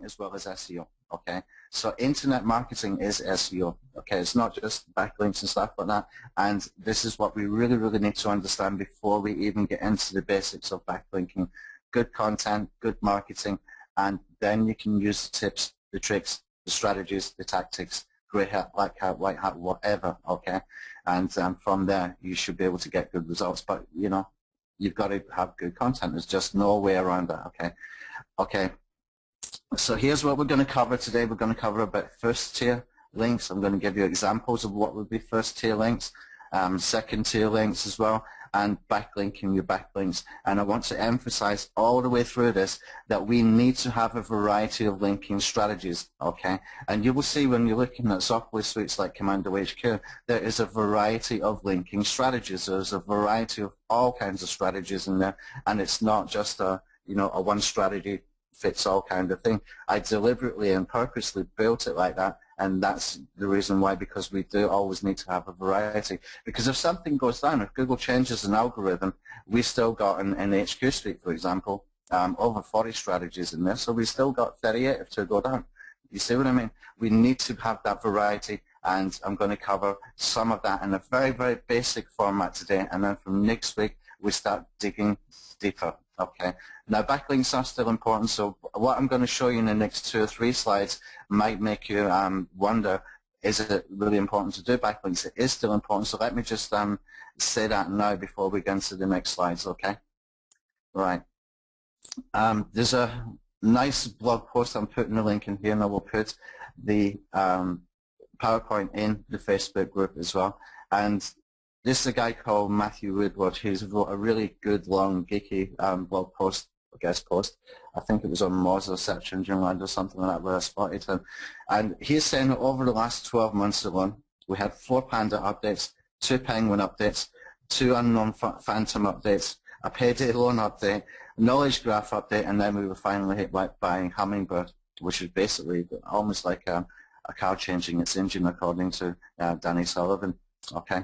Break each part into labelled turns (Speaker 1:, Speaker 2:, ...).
Speaker 1: as well as SEO. Okay, so internet marketing is SEO. Okay, it's not just backlinks and stuff like that. And this is what we really, really need to understand before we even get into the basics of backlinking. Good content, good marketing, and then you can use the tips, the tricks, the strategies, the tactics, grey hat, black hat, white hat, whatever. Okay, and from there you should be able to get good results. But you know, you've got to have good content. There's just no way around that. Okay. Okay. So here's what we're going to cover today. We're going to cover about first tier links. I'm going to give you examples of what would be first tier links, second tier links as well, and backlinking your backlinks. And I want to emphasize all the way through this that we need to have a variety of linking strategies, okay? And you will see when you're looking at software suites like Commando HQ, there is a variety of linking strategies. There's a variety of all kinds of strategies in there, and it's not just a, you know, a one strategy fits all kind of thing. I deliberately and purposely built it like that, and that's the reason why, because we do always need to have a variety. Because if something goes down, if Google changes an algorithm, we still got in HQ Suite, for example, over 40 strategies in there, so we still got 38 if two go down. You see what I mean? We need to have that variety, and I'm going to cover some of that in a very, very basic format today, and then from next week we start digging deeper. Okay. Now backlinks are still important, so what I'm going to show you in the next 2 or 3 slides might make you wonder, is it really important to do backlinks? It is still important, so let me just say that now before we get into the next slides, okay? Right. There's a nice blog post. I'm putting the link in here, and I will put the PowerPoint in the Facebook group as well. And this is a guy called Matthew Woodward. He's wrote a really good, long, geeky blog post, guest post. I think it was on Mozilla Search Engine Land or something like that where I spotted him. And he's saying that over the last 12 months alone, we had 4 Panda updates, 2 Penguin updates, 2 Unknown Phantom updates, a Payday Loan update, Knowledge Graph update, and then we were finally hit by Hummingbird, which is basically almost like a car changing its engine, according to Danny Sullivan. Okay.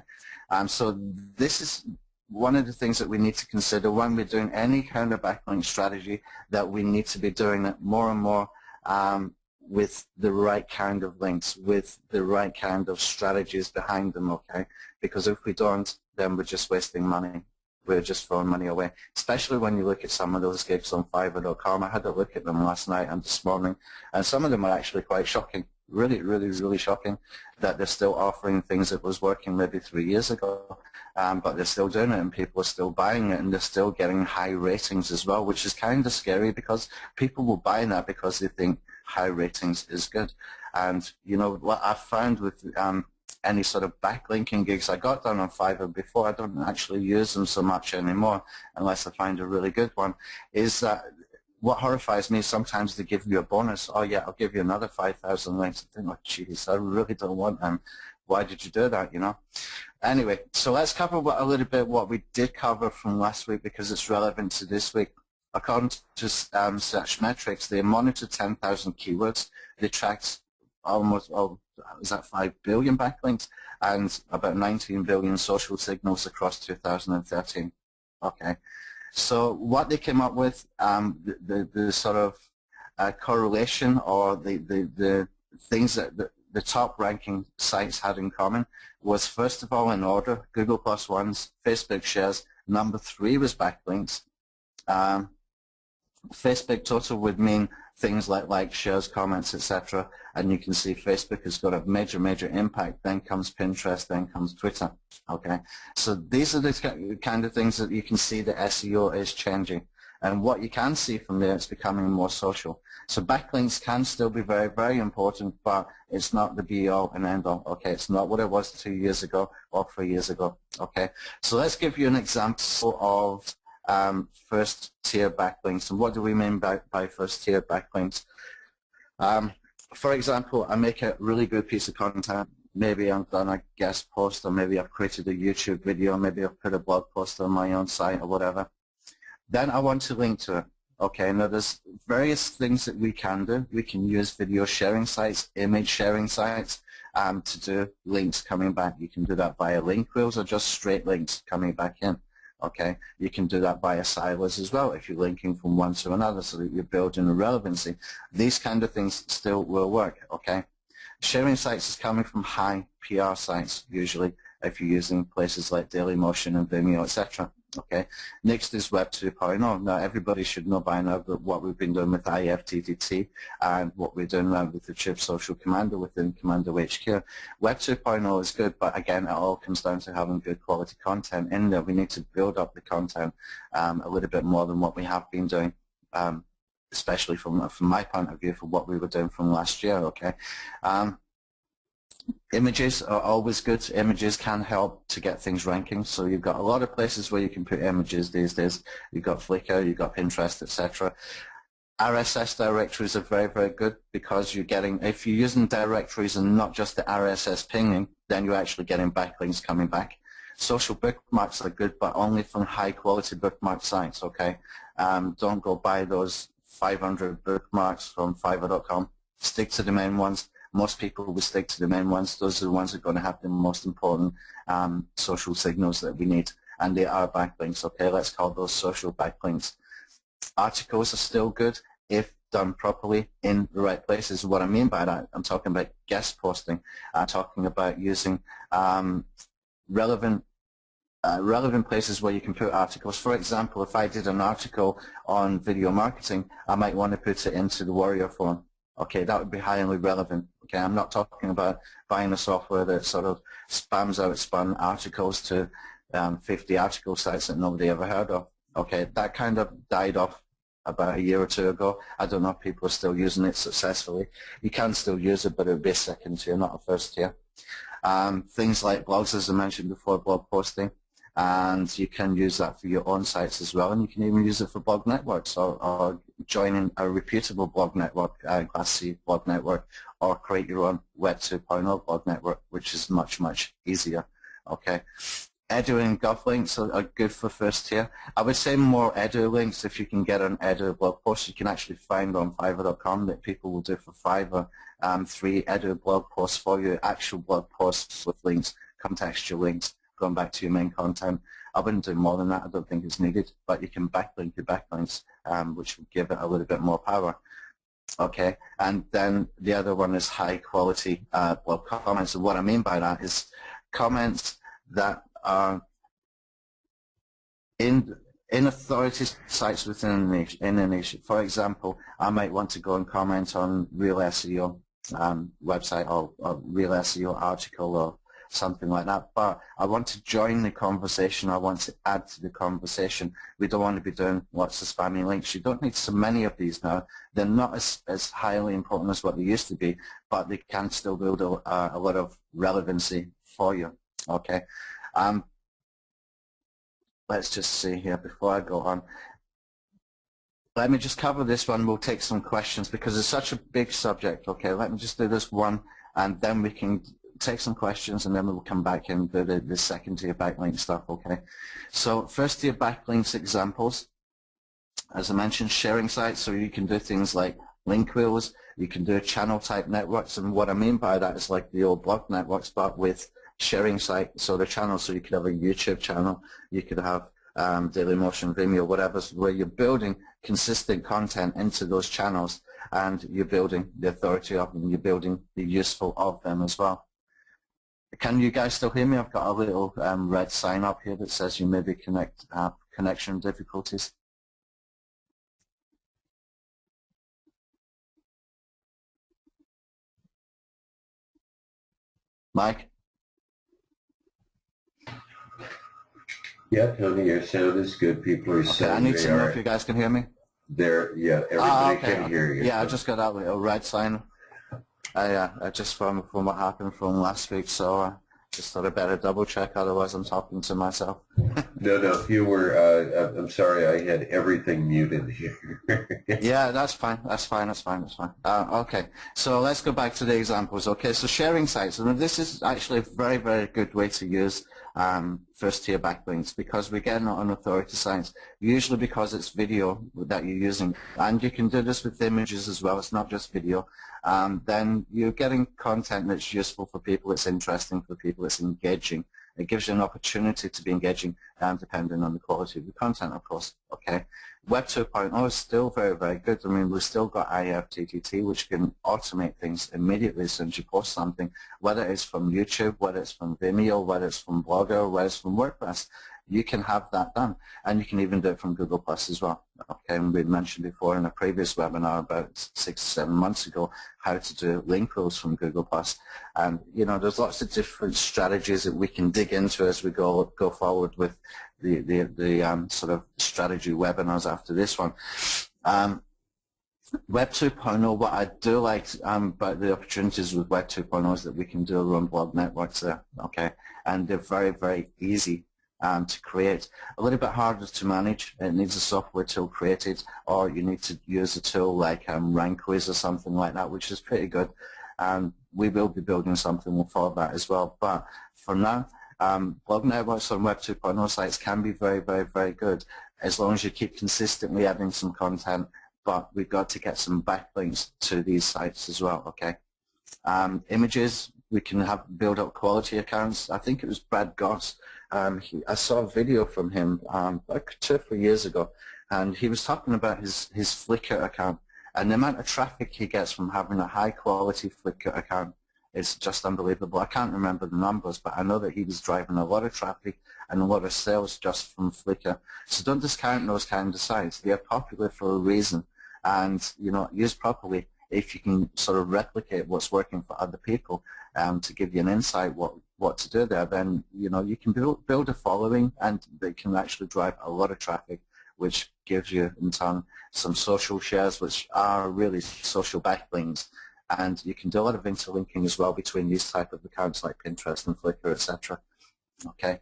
Speaker 1: So this is one of the things that we need to consider when we're doing any kind of backlink strategy, that we need to be doing it more and more with the right kind of links, with the right kind of strategies behind them, okay? Because if we don't, then we're just wasting money. We're just throwing money away, especially when you look at some of those gigs on Fiverr.com. I had a look at them last night and this morning, and some of them are actually quite shocking. Really, really, really shocking that they're still offering things that was working maybe 3 years ago, but they're still doing it and people are still buying it, and they're still getting high ratings as well, which is kind of scary because people will buy that because they think high ratings is good. And you know what I've found with any sort of backlinking gigs I got done on Fiverr before, I don't actually use them so much anymore unless I find a really good one, is that what horrifies me is sometimes they give you a bonus. Oh yeah, I'll give you another 5,000 links. I think, oh jeez, I really don't want them. Why did you do that, you know? Anyway, so let's cover a little bit what we did cover from last week because it's relevant to this week. According to SearchMetrics, they monitored 10,000 keywords. They tracked almost, is that 5 billion backlinks and about 19 billion social signals across 2013. Okay. So what they came up with, the sort of correlation or the things that the top ranking sites had in common was, first of all, in order, Google plus ones, Facebook shares, number 3 was backlinks. Facebook total would mean things like shares, comments, etc. And you can see Facebook has got a major, major impact. Then comes Pinterest, then comes Twitter. Okay, so these are the kind of things that you can see that SEO is changing. And what you can see from there, it's becoming more social. So backlinks can still be very, very important, but it's not the be-all and end-all. Okay, it's not what it was 2 years ago or 3 years ago. Okay, so let's give you an example of first-tier backlinks. And what do we mean by first-tier backlinks? For example, I make a really good piece of content. Maybe I've done a guest post, or maybe I've created a YouTube video, maybe I've put a blog post on my own site or whatever. Then I want to link to it. Okay, now there's various things that we can do. We can use video sharing sites, image sharing sites to do links coming back. You can do that via link wheels or just straight links coming back in. Okay, you can do that via silos as well if you're linking from one to another so that you're building a relevancy. These kind of things still will work. Okay, sharing sites is coming from high PR sites usually if you're using places like Dailymotion and Vimeo, etc. Okay, next is Web 2.0. Now everybody should know by now that what we've been doing with IFTTT and what we're doing now with the Tube Social Commando within Commando HQ. Web 2.0 is good, but again, it all comes down to having good quality content in there. We need to build up the content a little bit more than what we have been doing, especially from my point of view, for what we were doing from last year. Okay. Images are always good. Images can help to get things ranking. So you've got a lot of places where you can put images these days. You've got Flickr, you've got Pinterest, etc. RSS directories are very, very good because you're getting, if you're using directories and not just the RSS pinging, then you're actually getting backlinks coming back. Social bookmarks are good, but only from high quality bookmark sites, okay? Don't go buy those 500 bookmarks from Fiverr.com. Stick to the main ones. Most people will stick to the main ones. Those are the ones that are going to have the most important social signals that we need, and they are backlinks. Okay, let's call those social backlinks. Articles are still good if done properly in the right places. What I mean by that, I'm talking about guest posting. I'm talking about using relevant places where you can put articles. For example, if I did an article on video marketing, I might want to put it into the Warrior Forum. Okay, that would be highly relevant. Okay, I'm not talking about buying a software that sort of spams out spam articles to 50 article sites that nobody ever heard of. Okay, that kind of died off about a year or two ago. I don't know if people are still using it successfully. You can still use it, but it would be a second tier, not a first tier. Things like blogs, as I mentioned before, blog posting, and you can use that for your own sites as well, and you can even use it for blog networks or joining a reputable blog network, Class C blog network, or create your own Web 2.0 blog network, which is much, much easier. Okay. Edu and Gov links are good for first tier. I would say more Edu links. If you can get an Edu blog post, you can actually find on Fiverr.com that people will do for Fiverr 3 Edu blog posts for you, actual blog posts with links, contextual links, going back to your main content. I wouldn't do more than that. I don't think it's needed, but you can backlink your backlinks, which will give it a little bit more power. Okay, and then the other one is high quality blog comments. And what I mean by that is comments that are in authority sites within a niche. For example, I might want to go and comment on Real SEO website or Real SEO article or something like that, but I want to join the conversation. I want to add to the conversation. We don't want to be doing lots of spammy links. You don't need so many of these now. They're not as highly important as what they used to be, but they can still build a lot of relevancy for you. Okay. Let's just see here before I go on. Let me just cover this one. We'll take some questions because it's such a big subject. Okay, let me just do this one, and then we can take some questions, and then we'll come back and do the second tier backlink stuff. Okay, so first tier backlinks examples, as I mentioned, sharing sites. So you can do things like link wheels. You can do channel type networks, and what I mean by that is like the old blog networks, but with sharing site, so the channel. So you could have a YouTube channel, you could have Dailymotion, Vimeo, whatever, where you're building consistent content into those channels, and you're building the authority of them, you're building the useful of them as well. Can you guys still hear me? I've got a little red sign up here that says you may be connection difficulties. Mike?
Speaker 2: Yeah, Tony, your sound is good. People are saying
Speaker 1: I need to know if you guys can hear me.
Speaker 2: Yeah, everybody can hear you.
Speaker 1: Yeah, I just got that little red sign. I just from what happened from last week, so I just thought I'd better double check. Otherwise, I'm talking to myself.
Speaker 2: No, you were. I'm sorry, I had everything muted here.
Speaker 1: Yeah, that's fine. Okay, so let's go back to the examples. Okay, so sharing sites, and this is actually a very, very good way to use first-tier backlinks because we're getting it on authority sites, usually because it's video that you're using, and you can do this with images as well. It's not just video. Then you're getting content that's useful for people, it's interesting for people, it's engaging, It gives you an opportunity to be engaging, depending on the quality of the content, of course. Okay. Web 2.0 is still very, very good. I mean, we've still got IFTTT, which can automate things immediately as soon as you post something, whether it's from YouTube, whether it's from Vimeo, whether it's from Blogger, whether it's from WordPress. You can have that done, and you can even do it from Google Plus as well. Okay, and we mentioned before in a previous webinar about 6 or 7 months ago how to do link rules from Google Plus, and there's lots of different strategies that we can dig into as we go forward with the sort of strategy webinars after this one. Web 2.0, what I do like about the opportunities with Web 2.0 is that we can do our own blog networks there, okay, and they're very, very easy to create. A little bit harder to manage. It needs a software tool created, or you need to use a tool like RankWiz or something like that, which is pretty good. We will be building something for that as well. But for now, blog networks on Web 2.0 sites can be very, very, very good as long as you keep consistently adding some content. But we've got to get some backlinks to these sites as well. Okay. Images, we can build up quality accounts. I think it was Brad Goss. I saw a video from him like 2 or 3 years ago, and he was talking about his Flickr account, and the amount of traffic he gets from having a high quality Flickr account is just unbelievable. I can't remember the numbers, but I know that he was driving a lot of traffic and a lot of sales just from Flickr. So don't discount those kind of sites. They are popular for a reason, and used properly, if you can sort of replicate what's working for other people to give you an insight what to do there, then you can build a following, and they can actually drive a lot of traffic, which gives you in turn some social shares, which are really social backlinks, and you can do a lot of interlinking as well between these type of accounts like Pinterest and Flickr, etc. Okay.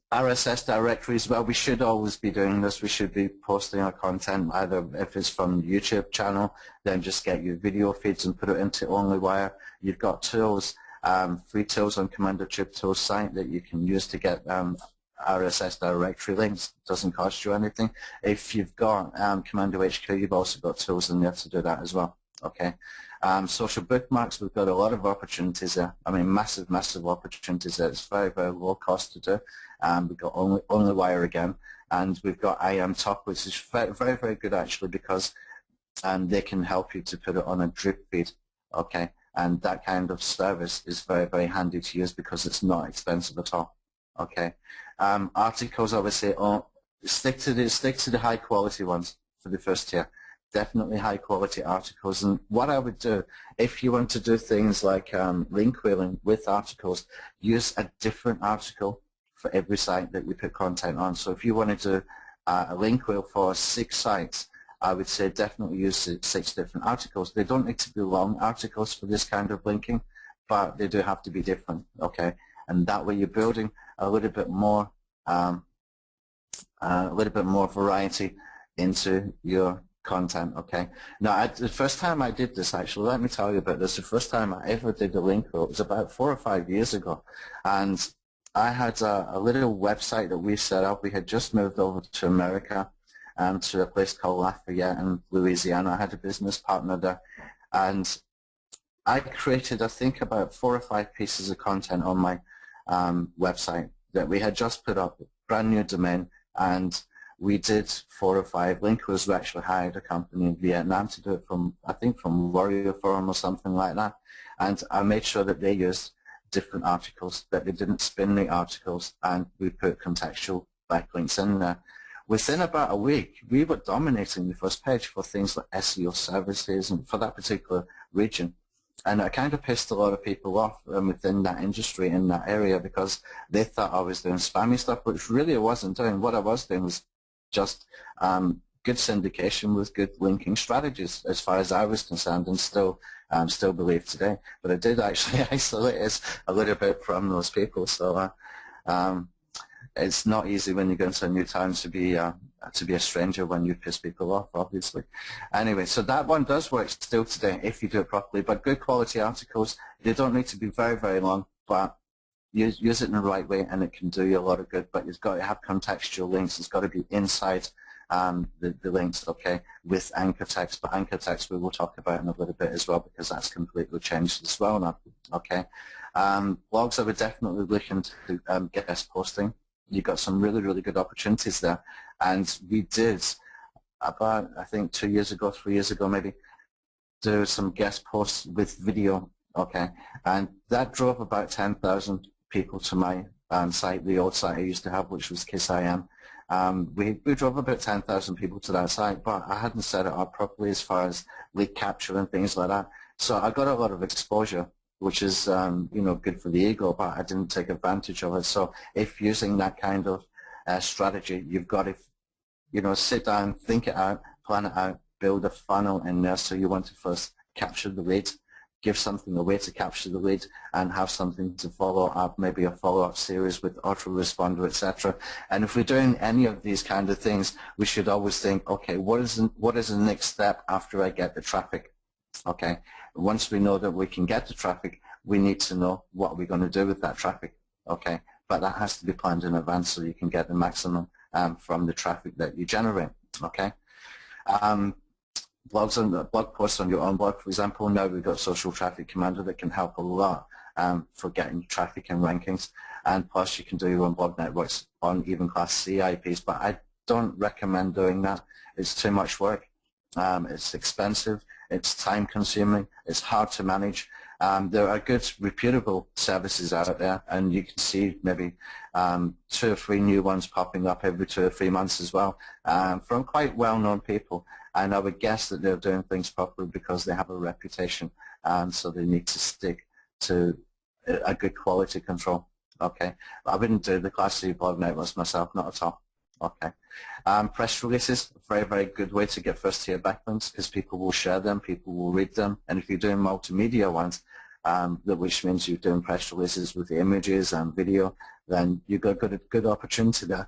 Speaker 1: RSS directories, well, we should always be doing this. We should be posting our content, either if it's from the YouTube channel, then just get your video feeds and put it into OnlyWire. You've got tools, free tools on Commander Tube Tools site that you can use to get RSS directory links. It doesn't cost you anything. If you've got Commando HQ, you've also got tools in there to do that as well. Okay. Social bookmarks, we've got a lot of opportunities there. I mean, massive, massive opportunities there. It's very, very low cost to do. We've got OnlyWire again, and we've got IamTop, which is very, very, very good actually, because they can help you to put it on a drip feed. Okay, and that kind of service is very, very handy to use because it's not expensive at all. Okay, articles, obviously, stick to the high quality ones for the first tier. Definitely high quality articles. And what I would do, if you want to do things like link wheeling with articles, use a different article for every site that we put content on. So if you wanted to a link wheel for 6 sites, I would say definitely use 6 different articles. They don't need to be long articles for this kind of linking, but they do have to be different. Okay, and that way you're building a little bit more variety into your content. Okay, now the first time I did this, actually, let me tell you about this. The first time I ever did a link wheel, it was about 4 or 5 years ago, and I had a little website that we set up. We had just moved over to America, to a place called Lafayette in Louisiana. I had a business partner there, and I created, I think, about 4 or 5 pieces of content on my website that we had just put up, brand new domain, and we did 4 or 5 link wheels. We actually hired a company in Vietnam to do it from, I think, from Warrior Forum or something like that, and I made sure that they used different articles, that they didn't spin the articles, and we put contextual backlinks in there. Within about a week, we were dominating the first page for things like SEO services and for that particular region. And I kind of pissed a lot of people off within that industry, in that area, because they thought I was doing spammy stuff, which really I wasn't doing. What I was doing was just good syndication with good linking strategies, as far as I was concerned, and still believe today. But I did actually isolate us a little bit from those people. So it's not easy when you go into a new town to be a stranger when you piss people off, obviously. Anyway, so that one does work still today if you do it properly. But good quality articles, they don't need to be very, very long, but use it in the right way, and it can do you a lot of good. But you've got to have contextual links. It's got to be inside the links, okay, with anchor text. But anchor text we will talk about in a little bit as well, because that's completely changed as well now, okay. Blogs, I would definitely look into guest posting. You've got some really, really good opportunities there. And we did about, I think, 2 years ago, 3 years ago maybe, do some guest posts with video, okay? And that drove about 10,000 people to my site, the old site I used to have, which was KissIM. We drove about 10,000 people to that site, but I hadn't set it up properly as far as lead capture and things like that. So I got a lot of exposure, which is you know, good for the ego, but I didn't take advantage of it. So if using that kind of strategy, you've got to, you know, sit down, think it out, plan it out, build a funnel in there. So you want to first capture the lead, give something away to capture the lead, and have something to follow up, maybe a follow-up series with autoresponder, etc. And if we're doing any of these kind of things, we should always think, okay, what is the next step after I get the traffic? Okay, once we know that we can get the traffic, we need to know what we're going to do with that traffic. Okay, but that has to be planned in advance so you can get the maximum from the traffic that you generate. Okay. Blogs and blog posts on your own blog, for example. Now we've got Social Traffic Commander that can help a lot for getting traffic and rankings, and plus you can do your own blog networks on even class C IPs, but I don't recommend doing that. It's too much work. It's expensive, it's time consuming, it's hard to manage. There are good reputable services out there, and you can see maybe 2 or 3 new ones popping up every 2 or 3 months as well from quite well-known people. And I would guess that they're doing things properly because they have a reputation, so they need to stick to a good quality control. Okay, I wouldn't do the Class C blog networks myself, not at all. Okay, press releases, very, very good way to get first-tier backlinks because people will share them, people will read them, and if you're doing multimedia ones, which means you're doing press releases with the images and video, then you've got a good opportunity there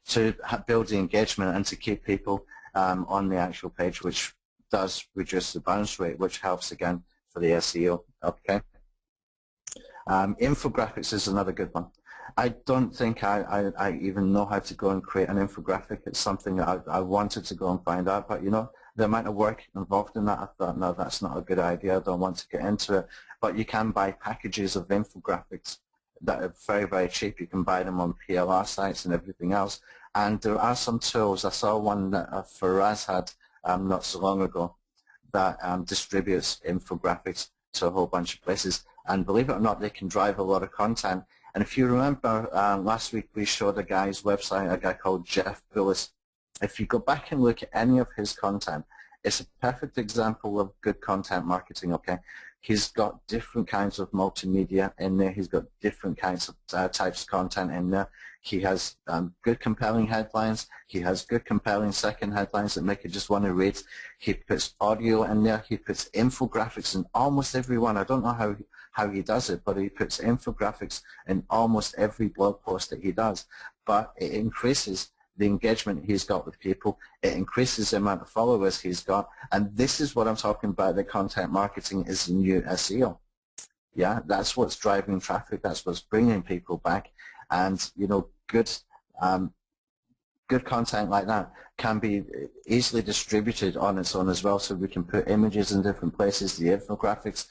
Speaker 1: to build the engagement and to keep people on the actual page, which does reduce the bounce rate, which helps again for the SEO. Okay. Infographics is another good one. I don't think I even know how to go and create an infographic. It's something that I wanted to go and find out, but you know, the amount of work involved in that, I thought, no, that's not a good idea. I don't want to get into it. But you can buy packages of infographics that are very, very cheap. You can buy them on PLR sites and everything else. And there are some tools. I saw one that Faraz had not so long ago that distributes infographics to a whole bunch of places. And believe it or not, they can drive a lot of content. And if you remember, last week we showed a guy's website, a guy called Jeff Billis. If you go back and look at any of his content, it's a perfect example of good content marketing, okay? He's got different kinds of multimedia in there. He's got different kinds of types of content in there. He has good compelling headlines. He has good compelling second headlines that make you just want to read. He puts audio in there. He puts infographics in almost every one. I don't know how he does it, but he puts infographics in almost every blog post that he does. But it increases the engagement he's got with people. It increases the amount of followers he's got. And this is what I'm talking about, that content marketing is the new SEO. Yeah, that's what's driving traffic. That's what's bringing people back. And, you know, good content like that can be easily distributed on its own as well. So we can put images in different places. The infographics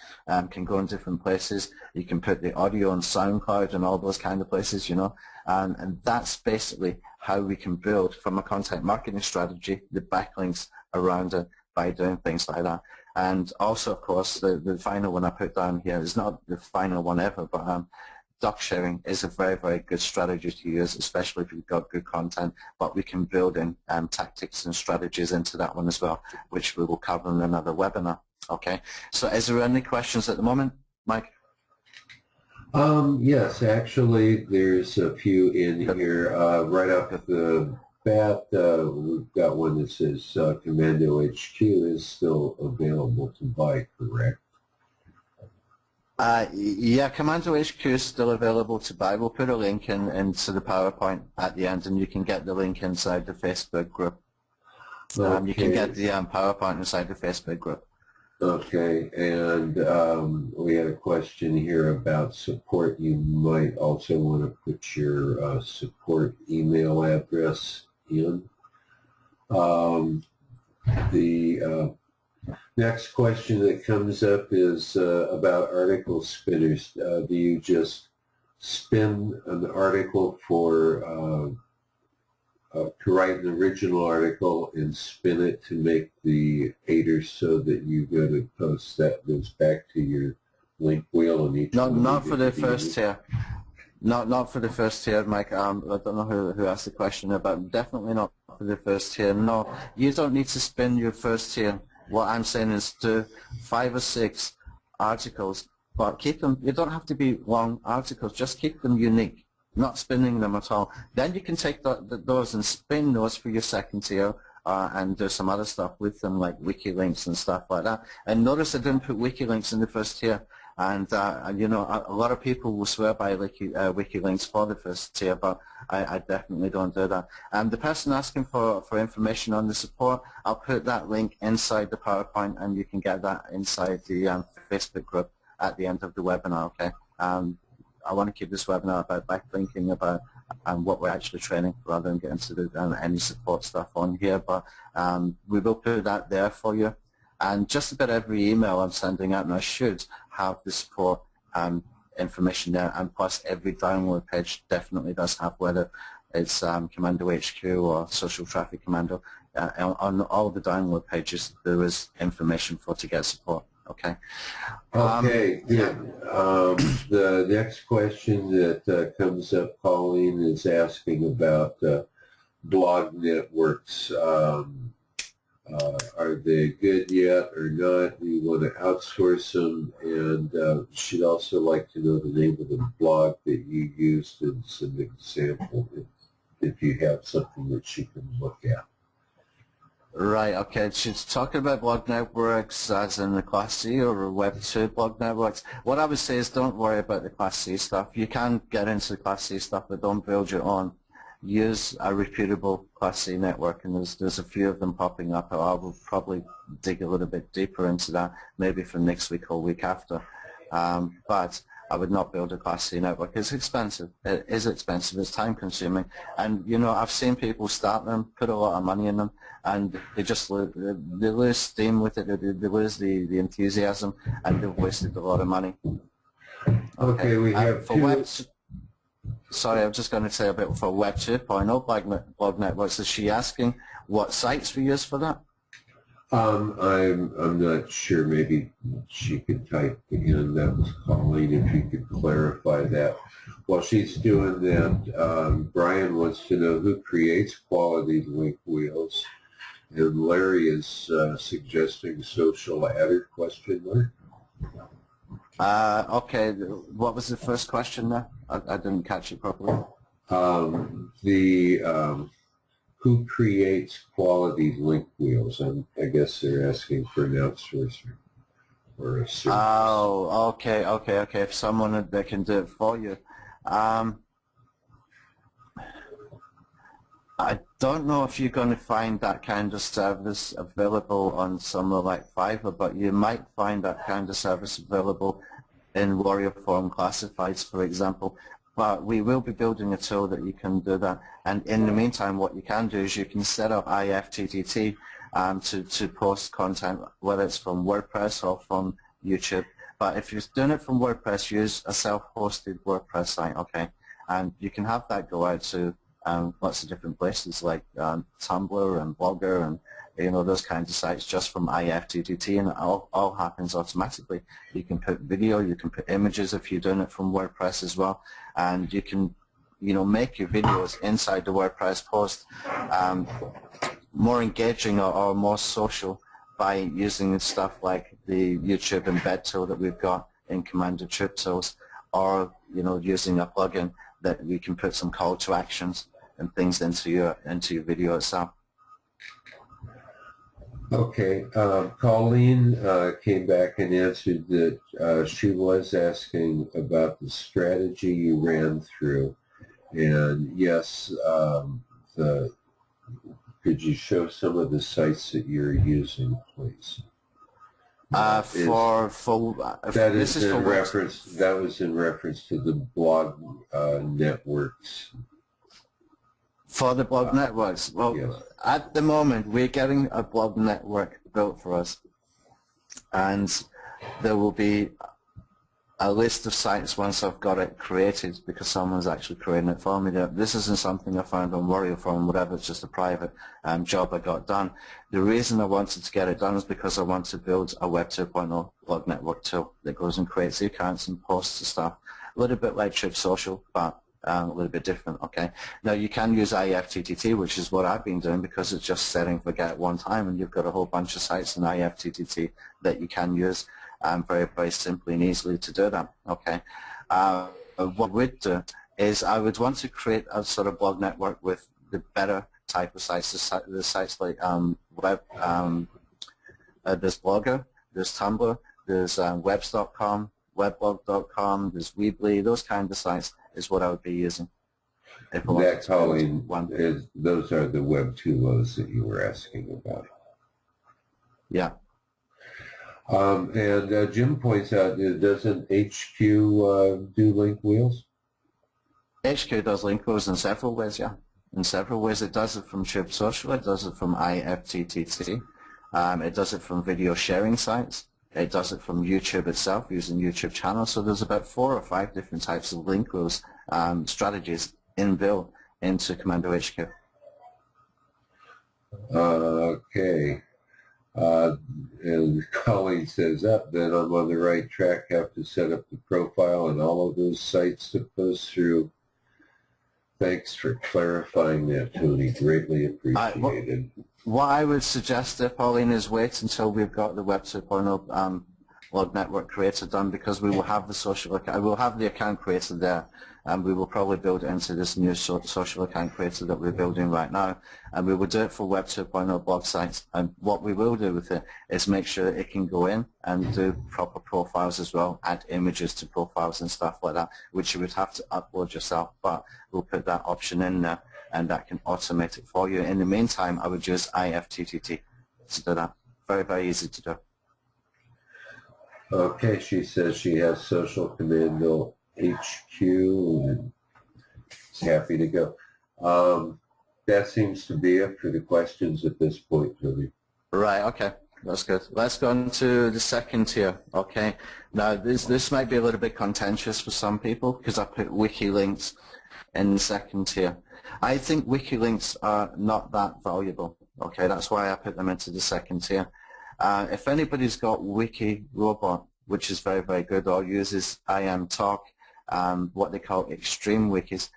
Speaker 1: can go in different places. You can put the audio on SoundCloud and all those kind of places, you know. And that's basically how we can build, from a content marketing strategy, the backlinks around it by doing things like that. And also, of course, the final one I put down here is not the final one ever, but doc sharing is a very, very good strategy to use, especially if you've got good content, but we can build in tactics and strategies into that one as well, which we will cover in another webinar. Okay, so is there any questions at the moment, Mike?
Speaker 2: Yes, actually, there's a few in here. Right off the bat, we've got one that says Commando HQ is still available to buy, correct?
Speaker 1: Yeah, Commando HQ is still available to buy. We'll put a link into the PowerPoint at the end, and you can get the link inside the Facebook group.
Speaker 2: Okay.
Speaker 1: You can get the PowerPoint inside the Facebook group.
Speaker 2: Okay, and we had a question here about support. You might also want to put your support email address in. Next question that comes up is about article spinners. Do you just spin an article for to write an original article and spin it to make the headers so that you go to post that goes back to your link wheel and each one?
Speaker 1: Not for the first tier. Not for the first tier, Mike. I don't know who asked the question, but definitely not for the first tier. No, you don't need to spin your first tier. What I'm saying is do 5 or 6 articles, but keep them. You don't have to be long articles. Just keep them unique, not spinning them at all. Then you can take those and spin those for your second tier and do some other stuff with them, like wiki links and stuff like that. And notice I didn't put wiki links in the first tier. And you know, a lot of people will swear by wiki links for the first tier, but I definitely don't do that. And the person asking for information on the support, I'll put that link inside the PowerPoint, and you can get that inside the Facebook group at the end of the webinar. Okay. I want to keep this webinar about backlinking, about what we're actually training, rather than get into any support stuff on here. But we will put that there for you. And just about every email I'm sending out, and I should have the support information there, and plus every download page definitely does have, whether it's Commando HQ or Social Traffic Commando, on all the download pages there is information for to get support. Okay.
Speaker 2: Okay, good. The next question that comes up, Colleen, is asking about blog networks. Are they good yet or not? Do you want to outsource them? And she'd also like to know the name of the blog that you used and some example if you have something that she can look at.
Speaker 1: Right, okay. She's talking about blog networks as in the Class C or Web 2 blog networks. What I would say is don't worry about the Class C stuff. You can get into the Class C stuff, but don't build your own. Use a reputable Class C network, and there's a few of them popping up. I will probably dig a little bit deeper into that, maybe for next week or week after. But I would not build a Class C network. It's expensive. It is expensive. It's time consuming. And, you know, I've seen people start them, put a lot of money in them, and they just they lose steam with it. They lose the enthusiasm, and they've wasted a lot of money.
Speaker 2: Okay, we have two.
Speaker 1: Sorry, I'm just going to say a bit for Web 2.0 blog networks. Is she asking what sites we use for that?
Speaker 2: I'm not sure. Maybe she could type in. That was Colleen. If you could clarify that. While she's doing that, Brian wants to know who creates quality link wheels, and Larry is suggesting social adder ?
Speaker 1: Okay, what was the first question there? I didn't catch it properly.
Speaker 2: Who creates quality link wheels? I guess they're asking for an outsourcer or a service.
Speaker 1: Oh, okay. If someone that can do it for you. I don't know if you're going to find that kind of service available on somewhere like Fiverr, but you might find that kind of service available in Warrior Forum Classifieds, for example. But we will be building a tool that you can do that. And in the meantime, what you can do is you can set up IFTTT to post content, whether it's from WordPress or from YouTube. But if you're doing it from WordPress, use a self-hosted WordPress site, okay? And you can have that go out to lots of different places like Tumblr and Blogger and, you know, those kinds of sites just from IFTTT, and it all happens automatically. You can put video, you can put images if you're doing it from WordPress as well, and you can, you know, make your videos inside the WordPress post more engaging or more social by using stuff like the YouTube embed tool that we've got in Commando Troop Tools, or, you know, using a plugin that we can put some call to actions and things into your video itself.
Speaker 2: Okay, Colleen came back and answered that she was asking about the strategy you ran through, and yes, could you show some of the sites that you're using, please?
Speaker 1: That
Speaker 2: was in reference to the blog networks.
Speaker 1: For the blog networks, well,
Speaker 2: yes.
Speaker 1: At the moment we're getting a blog network built for us. and there will be a list of sites once I've got it created, because someone's actually creating it for me. This isn't something I found on Warrior Forum, whatever, it's just a private job I got done. The reason I wanted to get it done is because I want to build a Web 2.0 blog network tool that goes and creates the accounts and posts and stuff. A little bit like Trip Social, but a little bit different, okay? Now you can use IFTTT, which is what I've been doing, because it's just set and forget one time, and you've got a whole bunch of sites in IFTTT that you can use very, very simply and easily to do that, okay? What I would do is I would want to create a sort of blog network with the better type of sites, the sites like there's Blogger, there's Tumblr, there's webs.com, weblog.com, there's Weebly, those kind of sites is what I would be using.
Speaker 2: That calling those are the Web 2.0s that you were asking about.
Speaker 1: Yeah.
Speaker 2: And Jim points out, doesn't HQ do link wheels?
Speaker 1: HQ does link wheels in several ways, yeah. In several ways. It does it from Trip Social, it does it from IFTTT, it does it from video sharing sites, it does it from YouTube itself using YouTube channels. So there's about 4 or 5 different types of link wheels strategies inbuilt into Commando HQ.
Speaker 2: Okay. And Colleen says, then I'm on the right track, have to set up the profile and all of those sites to post through. Thanks for clarifying that, Tony. Greatly appreciated.
Speaker 1: What I would suggest there, Pauline, is wait until we've got the Web 2.0 blog network creator done, because we will have the social account, we'll have the account creator there, and we will probably build it into this new social account creator that we're building right now, and we will do it for Web 2.0 blog sites. And what we will do with it is make sure it can go in and do proper profiles as well, add images to profiles and stuff like that, which you would have to upload yourself, but we'll put that option in there, and that can automate it for you. In the meantime, I would use IFTTT to do that. Very, very easy to do.
Speaker 2: Okay, she says she has Social Commando HQ and is happy to go. That seems to be it for the questions at this point, Tony.
Speaker 1: Right, okay. That's good. Let's go on to the second tier, okay? Now, this might be a little bit contentious for some people, because I put wiki links in the second tier. I think wiki links are not that valuable, okay? That's why I put them into the second tier. If anybody's got Wiki Robot, which is very, very good, or uses IamTalk, what they call extreme wikis,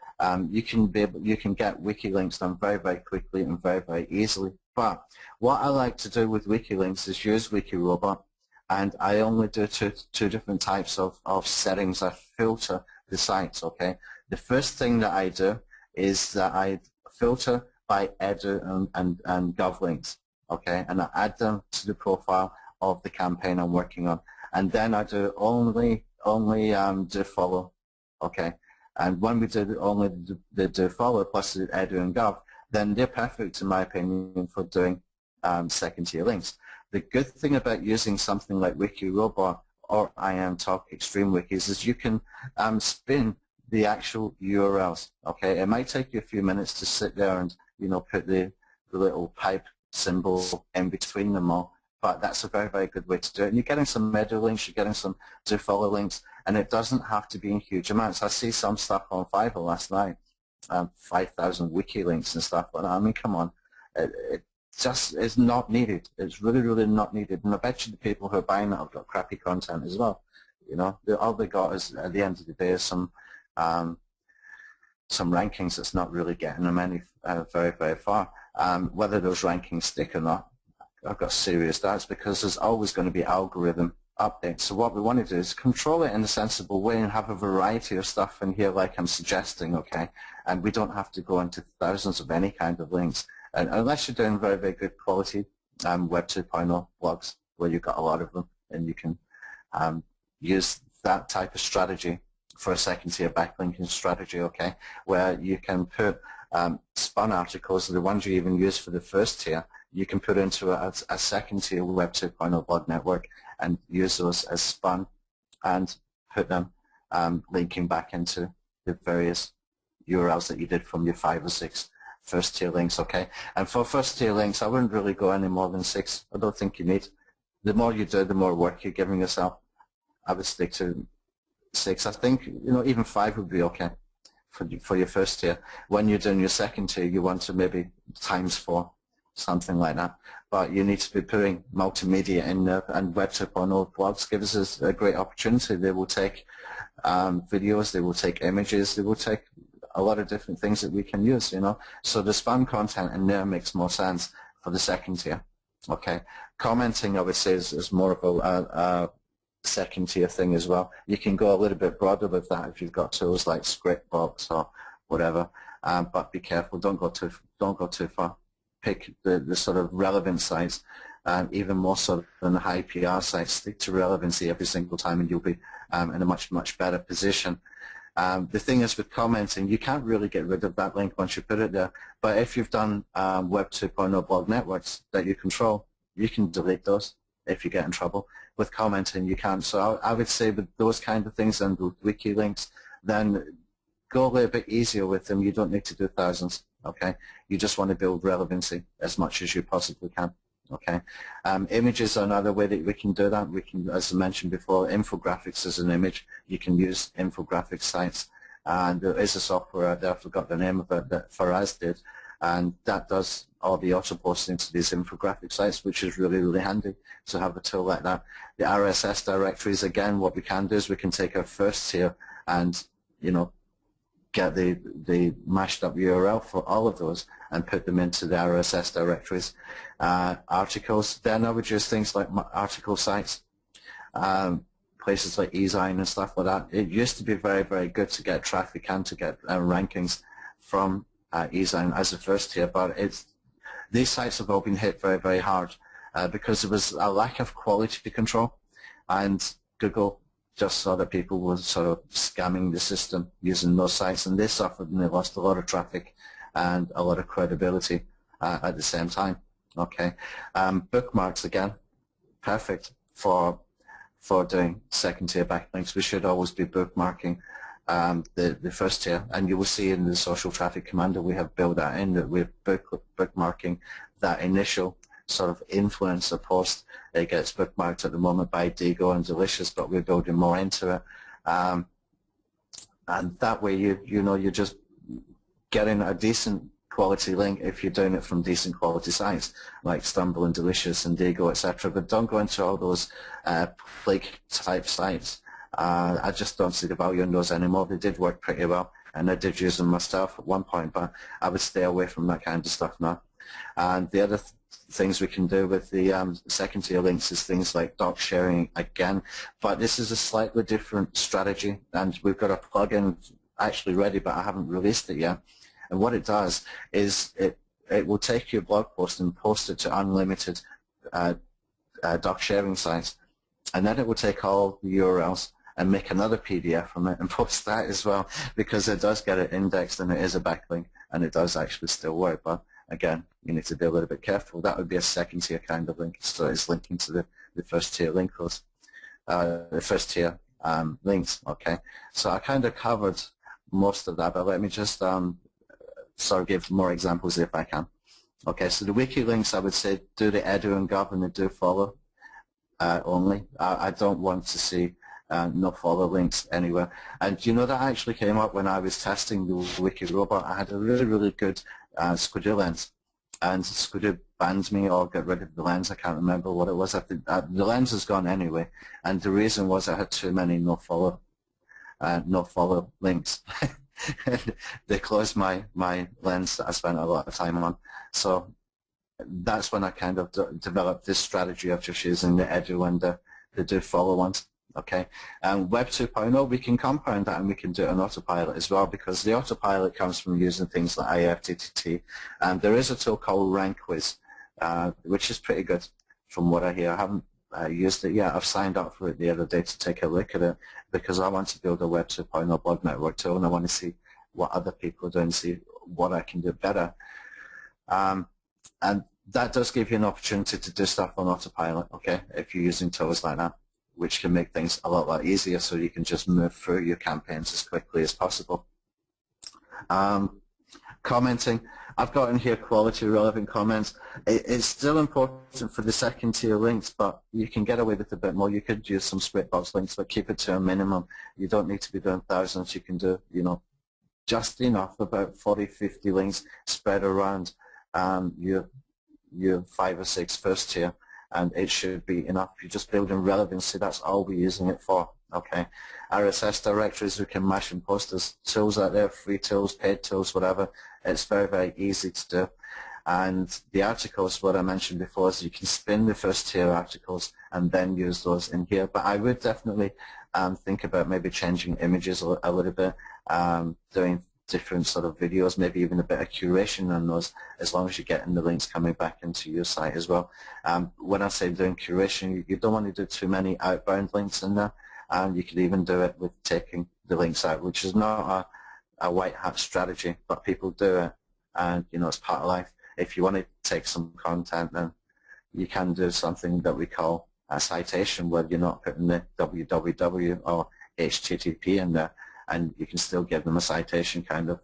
Speaker 1: you can get wiki links done very, very quickly and very, very easily. But what I like to do with wiki links is use Wiki Robot, and I only do two different types of settings. I filter the sites, okay? The first thing that I do is that I filter by edu and gov links. Okay, and I add them to the profile of the campaign I'm working on, and then I do only do follow. Okay, and when we do only the do follow plus the edu and gov, then they're perfect in my opinion for doing second tier links. The good thing about using something like Wiki Robot or IamTalk Extreme Wikis is you can spin the actual URLs. Okay, it might take you a few minutes to sit there and put the little pipe symbol in between them all, but that's a very, very good way to do it. And you're getting some meta links, you're getting some do follow links, and it doesn't have to be in huge amounts. I see some stuff on Fiverr last night, 5,000 wiki links and stuff like that. I mean, come on, it just is not needed. It's really, really not needed. And I bet you the people who are buying that have got crappy content as well. All they got is, at the end of the day, is some rankings that's not really getting them any very, very far. Whether those rankings stick or not, I've got serious doubts, because there's always going to be algorithm updates. So what we want to do is control it in a sensible way and have a variety of stuff in here like I'm suggesting, okay? And we don't have to go into thousands of any kind of links. And unless you're doing very, very good quality Web 2.0 blogs where you've got a lot of them, and you can use that type of strategy for a second tier backlinking strategy, okay, where you can put spun articles, the ones you even use for the first tier, you can put into a second tier Web 2.0 blog network and use those as spun and put them linking back into the various URLs that you did from your 5 or 6 first tier links, okay? And for first tier links, I wouldn't really go any more than 6. I don't think you need. The more you do, the more work you're giving yourself. I would stick to 6. I think, even 5 would be okay for your first tier. When you're doing your second tier, you want to maybe ×4, something like that. But you need to be putting multimedia in there, and Web 2.0 blogs gives us a great opportunity. They will take videos, they will take images, they will take a lot of different things that we can use, So the spam content in there makes more sense for the second tier. Okay, commenting, I would say, is more of a second tier thing as well. You can go a little bit broader with that if you've got tools like Scriptbox or whatever, but be careful. Don't go too far. Pick the sort of relevant sites, even more so than the high PR sites. Stick to relevancy every single time, and you'll be in a much better position. The thing is, with commenting, you can't really get rid of that link once you put it there. But if you've done Web 2.0 blog networks that you control, you can delete those if you get in trouble. With commenting, you can't. So I would say with those kind of things and with wiki links, then go a little bit easier with them. You don't need to do thousands. Okay, you just want to build relevancy as much as you possibly can. Okay, images are another way that we can do that. We can, as I mentioned before, infographics as an image. You can use infographic sites, and there is a software out there, I forgot the name of it, that Faraz did, and that does all the auto posting to these infographic sites, which is really handy to have a tool like that. The RSS directories, again, what we can do is we can take our first tier and get the mashed up URL for all of those and put them into the RSS directories. Articles, then I would use things like article sites, places like eZine and stuff like that. It used to be very good to get traffic and to get rankings from eZine as a first tier, but these sites have all been hit very hard because there was a lack of quality control, and Google just saw that people were sort of scamming the system using those sites, and they suffered and they lost a lot of traffic and a lot of credibility at the same time. Okay, bookmarks, again, perfect for doing second tier backlinks. We should always be bookmarking the first tier, and you will see in the social traffic commander we have built that in, that we're bookmarking that initial sort of influencer post. It gets bookmarked at the moment by Digo and Delicious, but we're building more into it, and that way you're just getting a decent quality link if you're doing it from decent quality sites like Stumble and Delicious and Digo, etc. But don't go into all those plague type sites. I just don't see the value in those anymore. They did work pretty well, and I did use them myself at one point, but I would stay away from that kind of stuff now. And the other things we can do with the second tier links is things like doc sharing again, but this is a slightly different strategy, and we've got a plugin actually ready, but I haven't released it yet. And what it does is it will take your blog post and post it to unlimited doc sharing sites, and then it will take all the URLs and make another PDF from it and post that as well, because it does get it indexed and it is a backlink, and it does actually still work. But again, you need to be a little bit careful. That would be a second tier kind of link, so it's linking to the first tier link codes, the first tier links. Okay, so I kind of covered most of that, but let me just sort of give more examples if I can. Okay, so the wiki links, I would say do the edu and gov and the do follow only. I don't want to see no follow links anywhere. And that actually came up when I was testing the wiki robot. I had a really good Squidoo lens, and Squidoo banned me or got rid of the lens. I can't remember what it was. I think, the lens is gone anyway, and the reason was I had too many no follow links. They closed my lens that I spent a lot of time on. So that's when I kind of developed this strategy of just using the edu and the do follow ones. Okay, Web 2.0, we can compound that and we can do it on autopilot as well, because the autopilot comes from using things like IFTTT, and there is a tool called RankQuiz, which is pretty good from what I hear. I haven't used it yet. I've signed up for it the other day to take a look at it, because I want to build a Web 2.0 blog network tool, and I want to see what other people are doing, see what I can do better. And that does give you an opportunity to do stuff on autopilot, okay, if you're using tools like that, which can make things a lot easier, so you can just move through your campaigns as quickly as possible. Commenting. I've got in here quality relevant comments. It's still important for the second tier links, but you can get away with a bit more. You could use some split box links, but keep it to a minimum. You don't need to be doing thousands. You can do, you know, just enough, about 40, 50 links spread around your 5 or 6 first tier, and it should be enough. You're just building relevancy. That's all we're using it for. Okay, RSS directories, we can mash and post. There's tools out there, free tools, paid tools, whatever. It's very, very easy to do. And the articles, what I mentioned before, is you can spin the first tier articles and then use those in here. But I would definitely think about maybe changing images a little bit, doing different sort of videos, maybe even a bit of curation on those, as long as you're getting the links coming back into your site as well. When I say doing curation, you don't want to do too many outbound links in there. And you could even do it with taking the links out, which is not a white hat strategy, but people do it, and you know, it's part of life. If you want to take some content, then you can do something that we call a citation, where you're not putting the www or HTTP in there, and you can still give them a citation kind of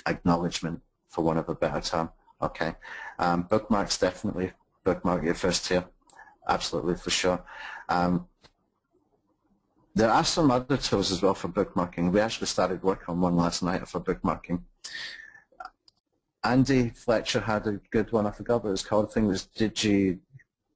Speaker 1: acknowledgement, for one of a better term. Okay, bookmarks, definitely bookmark your first tier, absolutely, for sure. There are some other tools as well for bookmarking. We actually started work on one last night for bookmarking. Andy Fletcher had a good one. I forgot what it was called. I think it was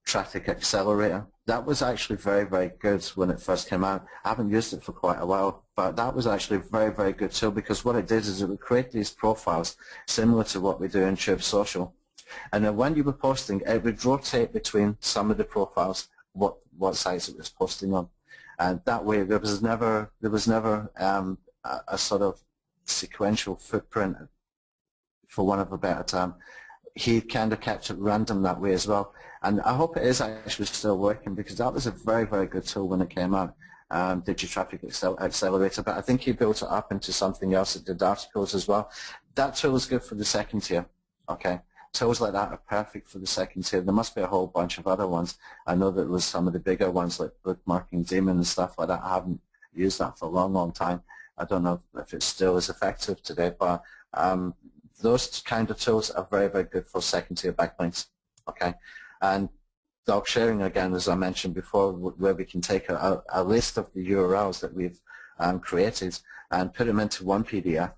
Speaker 1: Traffic Accelerator. That was actually very, very good when it first came out. I haven't used it for quite a while, but that was actually a very, very good tool, because what it did is it would create these profiles similar to what we do in YouTube Social. And then when you were posting, it would rotate between some of the profiles, what sites it was posting on. And that way, there was never a sort of sequential footprint, for one of a better term. He kind of kept it random that way as well. And I hope it is actually still working, because that was a very, very good tool when it came out, Traffic Accelerator. But I think he built it up into something else that did articles as well. That tool is good for the second tier. Okay. Tools like that are perfect for the second tier. There must be a whole bunch of other ones. I know that there was some of the bigger ones like Bookmarking Demon and stuff like that. I haven't used that for a long, long time. I don't know if it's still as effective today, but those kind of tools are very, very good for second tier backlinks. Okay, and doc sharing, again, as I mentioned before, where we can take a list of the URLs that we've created and put them into one PDF,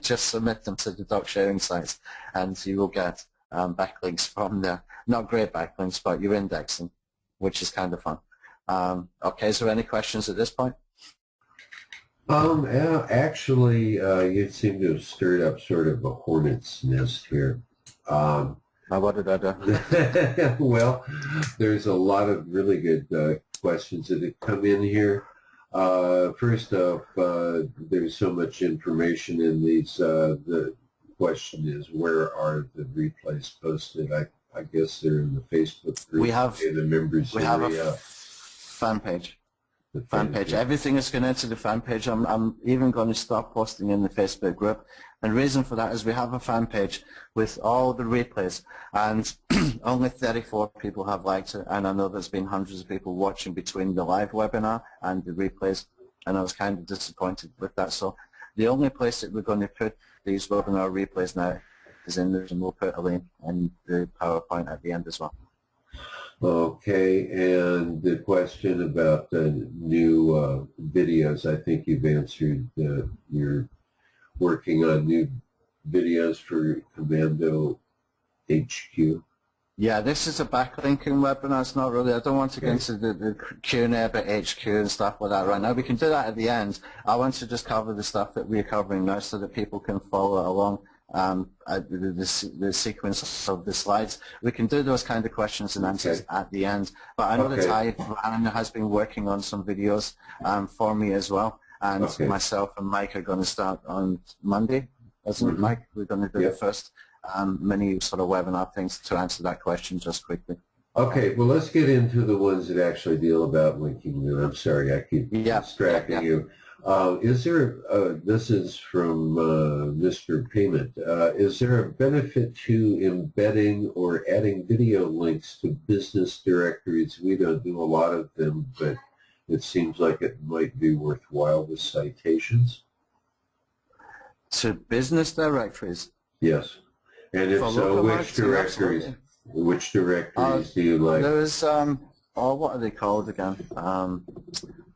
Speaker 1: just submit them to the doc sharing sites, and you will get backlinks from there. Not great backlinks, but you're indexing, which is kind of fun. Okay, is there any questions at this point?
Speaker 2: Actually, you seem to have stirred up sort of a hornet's nest here.
Speaker 1: What did I do?
Speaker 2: Well, there's a lot of really good questions that have come in here. First off, there's so much information in these. The question is, where are the replays posted? I guess they're in the Facebook group.
Speaker 1: We have
Speaker 2: the members.
Speaker 1: We have a fan page. The fan page. Everything is going into the fan page. I'm even going to stop posting in the Facebook group. And the reason for that is we have a fan page with all the replays, and only 34 people have liked it. And I know there's been hundreds of people watching between the live webinar and the replays, and I was kind of disappointed with that. So the only place that we're going to put these webinar replays now is in there, and we'll put a link in the PowerPoint at the end as well.
Speaker 2: Okay, and the question about the new videos, I think you've answered. You're working on new videos for Commando HQ.
Speaker 1: Yeah, this is a backlinking webinar. It's not really, I don't want to get into the Q&A about HQ and stuff like that right now. We can do that at the end. I want to just cover the stuff that we're covering now so that people can follow along the sequence of the slides. We can do those kind of questions and answers at the end. But I know that Anna has been working on some videos for me as well. And myself and Mike are going to start on Monday, isn't it, Mike? We're going to do the first mini sort of webinar things to answer that question just quickly.
Speaker 2: Okay, well, let's get into the ones that actually deal about linking. I'm sorry, I keep distracting you. Is there, this is from Mr. Payment, is there a benefit to embedding or adding video links to business directories? We don't do a lot of them, but it seems like it might be worthwhile with citations.
Speaker 1: To business directories?
Speaker 2: Yes. And if
Speaker 1: For
Speaker 2: so,
Speaker 1: local
Speaker 2: which
Speaker 1: marketing,
Speaker 2: directories?
Speaker 1: absolutely.
Speaker 2: Which directories do you like?
Speaker 1: There is, oh, what are they called again?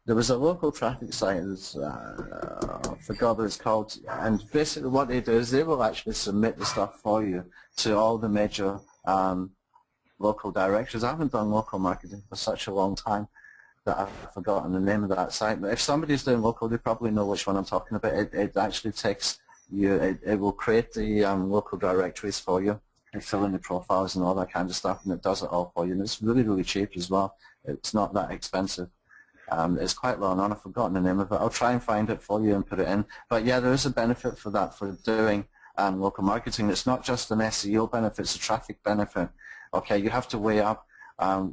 Speaker 1: There was a local traffic site, I forgot what it's called, and basically what they do is they will actually submit the stuff for you to all the major local directories. I haven't done local marketing for such a long time that I've forgotten the name of that site, but if somebody's doing local, they probably know which one I'm talking about. It actually takes you, it will create the local directories for you and fill in the profiles and all that kind of stuff, and it does it all for you, and it's really, really cheap as well. It's not that expensive. It's quite well known. I've forgotten the name of it. I'll try and find it for you and put it in. But yeah, there is a benefit for that, for doing local marketing. It's not just an SEO benefit, it's a traffic benefit. Okay, you have to weigh up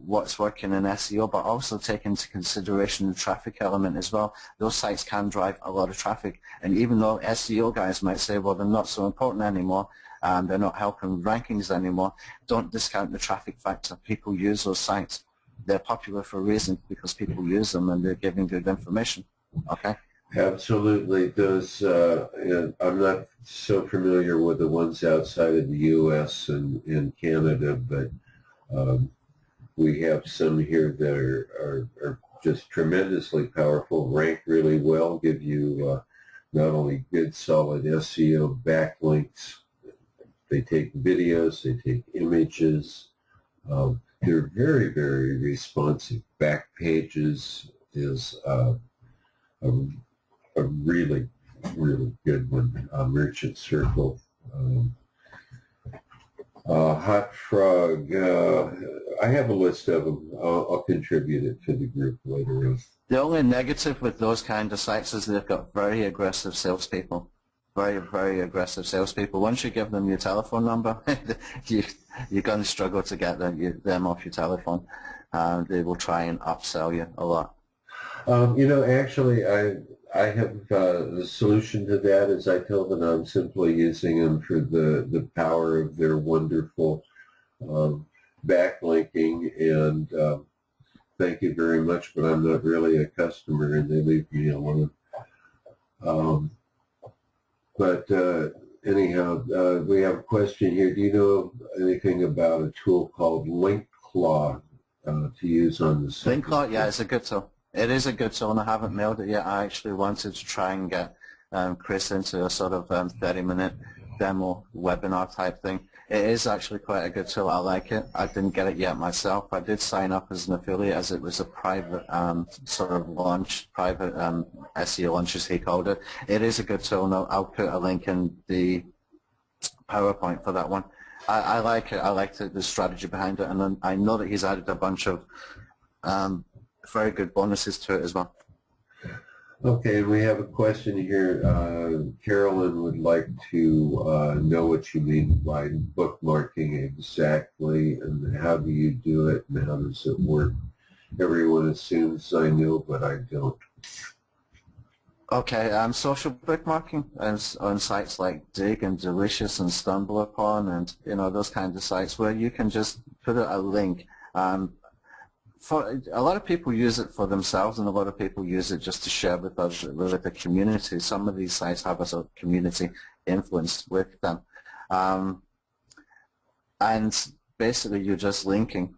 Speaker 1: what's working in SEO, but also take into consideration the traffic element as well. Those sites can drive a lot of traffic, and even though SEO guys might say, well, they're not so important anymore, they're not helping rankings anymore, don't discount the traffic factor. People use those sites. They're popular for a reason, because people use them and they're giving good information. Okay?
Speaker 2: Absolutely. Those, I'm not so familiar with the ones outside of the U.S. and Canada, but we have some here that are just tremendously powerful, rank really well, give you not only good solid SEO backlinks, they take videos, they take images. They're very, very responsive. Backpages is a really, really good one. Merchant Circle. Hot Frog. I have a list of them. I'll contribute it to the group later on.
Speaker 1: The only negative with those kind of sites is they've got very aggressive salespeople. Very, very aggressive salespeople. Once you give them your telephone number, you're going to struggle to get them off your telephone. They will try and upsell you a lot.
Speaker 2: Actually, I have the solution to that is I tell them I'm simply using them for the power of their wonderful backlinking, and thank you very much, but I'm not really a customer, and they leave me alone. But anyhow, we have a question here. Do you know anything about a tool called LinkClaw to use on the site?
Speaker 1: LinkClaw, yeah, it's a good tool. It is a good tool, and I haven't mailed it yet. I actually wanted to try and get Chris into a sort of 30-minute demo webinar type thing. It is actually quite a good tool. I like it. I didn't get it yet myself. I did sign up as an affiliate, as it was a private sort of launch, private SEO launch, as he called it. It is a good tool, and I'll put a link in the PowerPoint for that one. I like it. I like the strategy behind it, and then I know that he's added a bunch of very good bonuses to it as well.
Speaker 2: Okay, we have a question here. Carolyn would like to know what you mean by bookmarking exactly, and how do you do it, and how does it work? Everyone assumes I know, but I don't.
Speaker 1: Okay, social bookmarking on sites like Dig and Delicious and Stumble Upon, and those kinds of sites where you can just put a link. For a lot of people use it for themselves, and a lot of people use it just to share with the community. Some of these sites have a sort of community influence with them, and basically you're just linking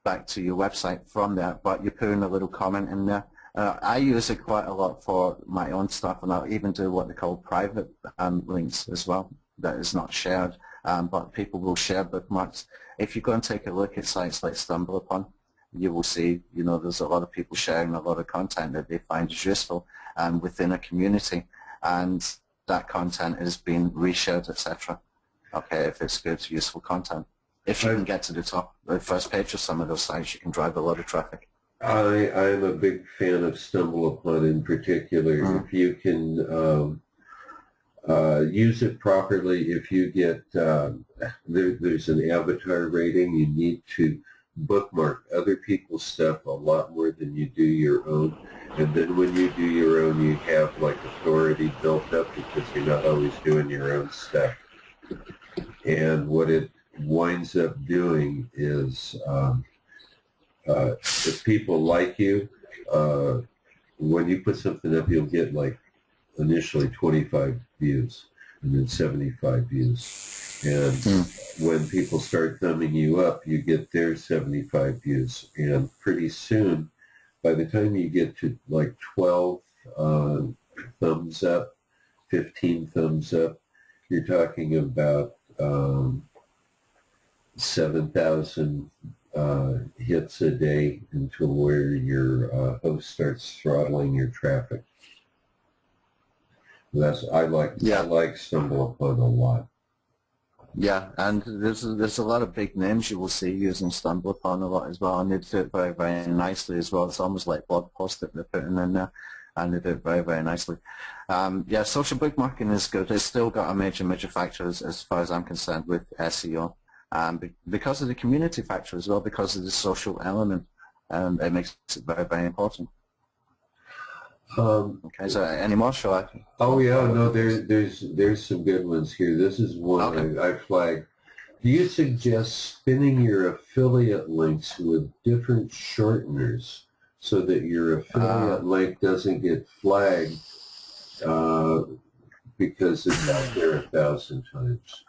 Speaker 1: back to your website from there, but you're putting a little comment in there. I use it quite a lot for my own stuff, and I'll even do what they call private links as well that is not shared, but people will share bookmarks. If you go and take a look at sites like Stumble Upon, you will see, there's a lot of people sharing a lot of content that they find is useful within a community, and that content is being reshared, etc. Okay, if it's good, useful content. If you can get to the top, the first page of some of those sites, you can drive a lot of traffic.
Speaker 2: I'm a big fan of Stumble Upon in particular. If you can use it properly, if you get, there's an avatar rating, you need to bookmark other people's stuff a lot more than you do your own, and then when you do your own, you have like authority built up because you're not always doing your own stuff. And what it winds up doing is if people like you, when you put something up, you'll get like initially 25 views. and then 75 views. And when people start thumbing you up, you get their 75 views. And pretty soon, by the time you get to like 12 thumbs up, 15 thumbs up, you're talking about 7,000 hits a day until where your host starts throttling your traffic. I like StumbleUpon a lot.
Speaker 1: Yeah, and there's a lot of big names you will see using StumbleUpon a lot as well, and they do it very, very nicely as well. It's almost like blog posts that they're putting in there, and they do it very, very nicely. Yeah, social bookmarking is good. It's still got a major factor as far as I'm concerned with SEO, because of the community factor as well, because of the social element. It makes it very, very important. Okay, so any more, shall I?
Speaker 2: Oh yeah, no, there's some good ones here. This is one I flagged. Do you suggest spinning your affiliate links with different shorteners so that your affiliate link doesn't get flagged because it's out there 1,000 times?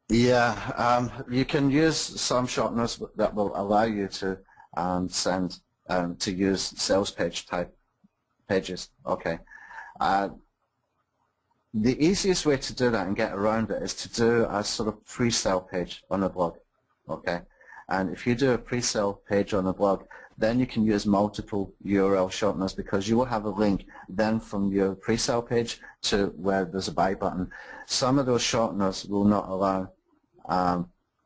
Speaker 1: Yeah, you can use some shorteners that will allow you to to use sales page type pages. Okay. The easiest way to do that and get around it is to do a sort of pre-sale page on a blog. Okay. And if you do a pre-sale page on a blog, then you can use multiple URL shorteners, because you will have a link then from your pre-sale page to where there's a buy button. Some of those shorteners will not allow,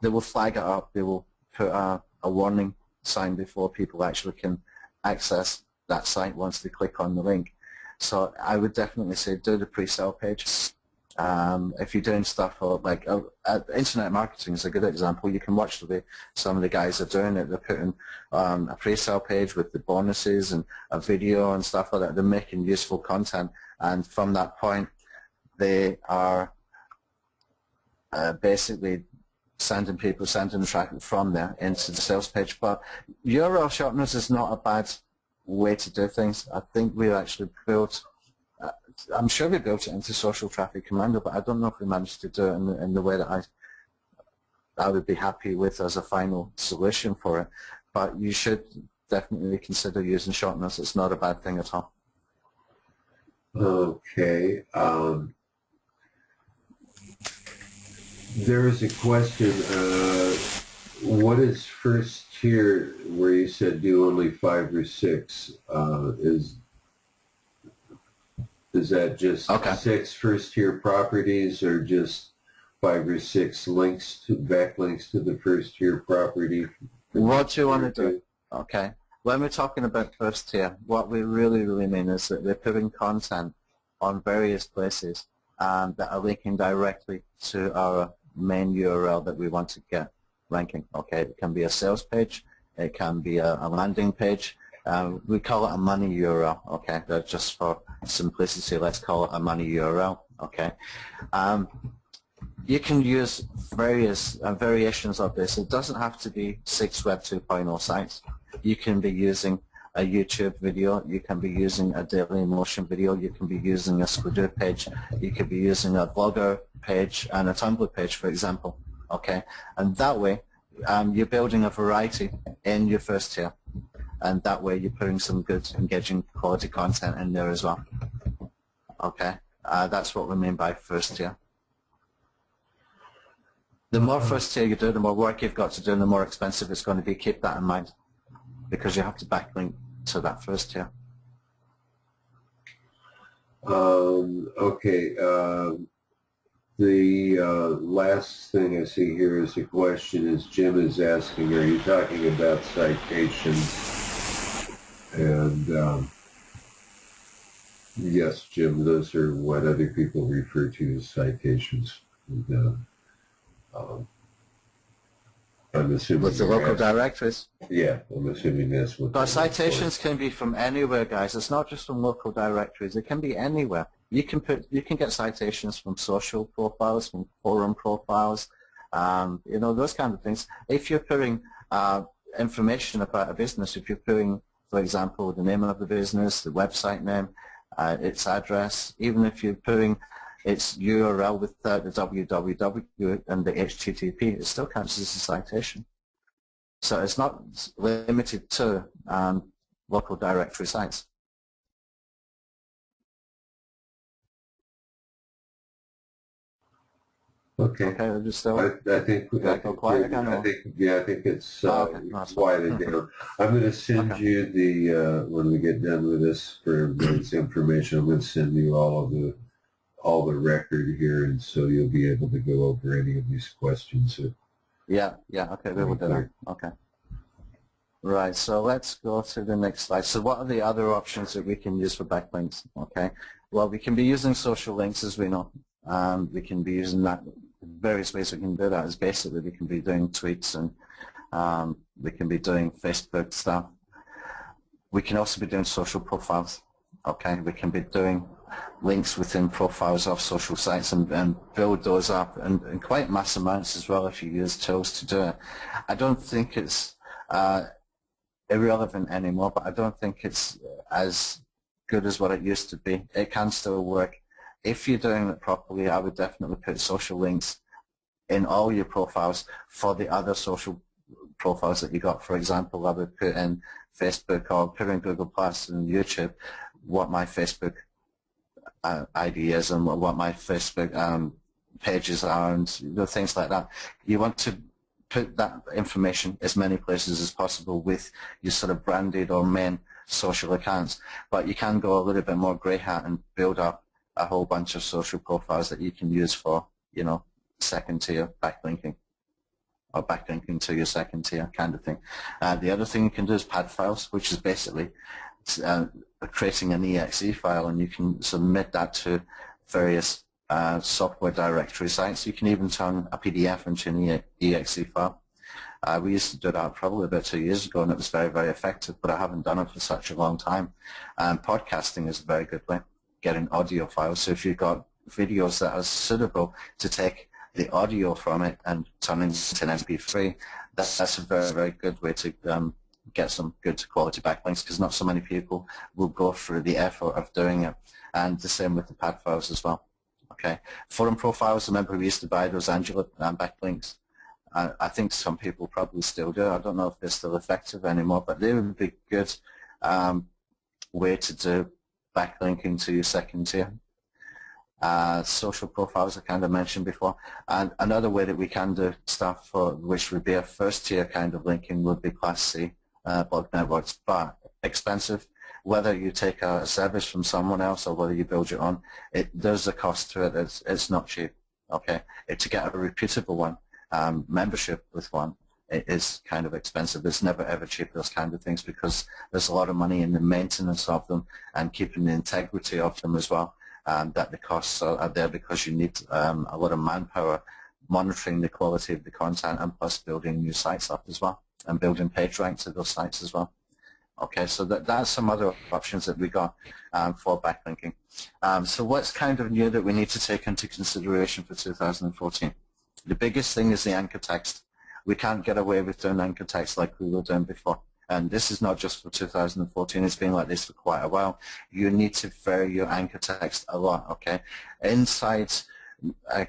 Speaker 1: they will flag it up, they will put a warning sign before people actually can access that site once they click on the link. So I would definitely say do the pre-sale page. If you're doing stuff for like internet marketing is a good example. You can watch the way some of the guys are doing it. They're putting a pre-sale page with the bonuses and a video and stuff like that. They're making useful content, and from that point they are basically sending traffic from there into the sales page. But URL shorteners is not a bad way to do things. I think we actually built, I'm sure we built it into Social Traffic Commando, but I don't know if we managed to do it in the way that I would be happy with as a final solution for it. But you should definitely consider using shorteners. It's not a bad thing at all.
Speaker 2: Okay. There is a question. What is first tier, where you said do only 5 or 6? Is that just 6 first tier properties, or just 5 or 6 links to backlinks to the first tier property?
Speaker 1: What do you want to do? Okay. When we're talking about first tier, what we really mean is that they're putting content on various places that are linking directly to our main URL that we want to get ranking. Okay, it can be a sales page, it can be a landing page. We call it a money URL. Okay, that's just for simplicity. Let's call it a money URL. Okay, you can use various variations of this. It doesn't have to be 6 Web 2.0 sites. You can be using a YouTube video, you can be using a Dailymotion video, you can be using a Squidoo page, you could be using a Blogger page and a Tumblr page, for example. Okay, and that way you're building a variety in your first tier, and that way you're putting some good, engaging, quality content in there as well. Okay, that's what we mean by first tier. The more first tier you do, the more work you've got to do, and the more expensive it's going to be. Keep that in mind, because you have to backlink to that first tier.
Speaker 2: Okay. The last thing I see here is a question, as Jim is asking, are you talking about citations? And yes, Jim, those are what other people refer to as citations. And, I'm assuming
Speaker 1: with the local directories.
Speaker 2: Yeah, I'm assuming that's what.
Speaker 1: But citations can be from anywhere, guys. It's not just from local directories. It can be anywhere. You can get citations from social profiles, from forum profiles, you know, those kind of things. If you're putting information about a business, if you're putting, for example, the name of the business, the website name, its address, even if you're putting its URL without the www and the HTTP, it still counts as a citation. So it's not limited to local directory sites.
Speaker 2: Okay.
Speaker 1: Okay, we're just still.
Speaker 2: I think it's quieted down. I'm going to send you the when we get done with this for everybody's information. I'm going to send you all the record here, and so you'll be able to go over any of these questions.
Speaker 1: Yeah. Okay, we will do that. Okay. Right. So let's go to the next slide. So what are the other options that we can use for backlinks? Okay. Well, we can be using social links, as we know. We can be using that. Various ways we can do that is basically we can be doing tweets and we can be doing Facebook stuff. We can also be doing social profiles. Okay, we can be doing links within profiles of social sites and build those up in quite mass amounts as well if you use tools to do it. I don't think it's irrelevant anymore, but I don't think it's as good as what it used to be. It can still work. If you're doing it properly, I would definitely put social links in all your profiles for the other social profiles that you got. For example, I would put in Facebook or put in Google Plus and YouTube what my Facebook ID is and what my Facebook pages are and things like that. You want to put that information as many places as possible with your sort of branded or main social accounts, but you can go a little bit more grey hat and build up a whole bunch of social profiles that you can use for, second tier backlinking or backlinking to your second tier kind of thing. The other thing you can do is pad files, which is basically creating an exe file, and you can submit that to various software directory sites. You can even turn a PDF into an exe file. We used to do that probably about 2 years ago, and it was very, very effective, but I haven't done it for such a long time. Podcasting is a very good way, getting audio files. So if you've got videos that are suitable to take the audio from it and turn it into an MP3, that's a very, very good way to get some good quality backlinks, because not so many people will go through the effort of doing it. And the same with the pad files as well. Okay, forum profiles, remember we used to buy those Angela backlinks. I think some people probably still do. I don't know if they're still effective anymore, but they would be a good way to do backlinking to your second tier. Social profiles I kind of mentioned before. And another way that we can do stuff for which would be a first tier kind of linking would be Class C blog networks, but expensive. Whether you take a service from someone else or whether you build your own, there's a cost to it. It's not cheap. Okay, to get a reputable one, membership with one, it is kind of expensive. It's never ever cheap, those kind of things, because there's a lot of money in the maintenance of them and keeping the integrity of them as well. That the costs are there because you need a lot of manpower monitoring the quality of the content, and plus building new sites up as well and building page ranks to those sites as well. Okay, so that's some other options that we got for backlinking. So what's kind of new that we need to take into consideration for 2014? The biggest thing is the anchor text. We can't get away with doing anchor text like we were doing before. And this is not just for 2014, it's been like this for quite a while. You need to vary your anchor text a lot, okay? Inside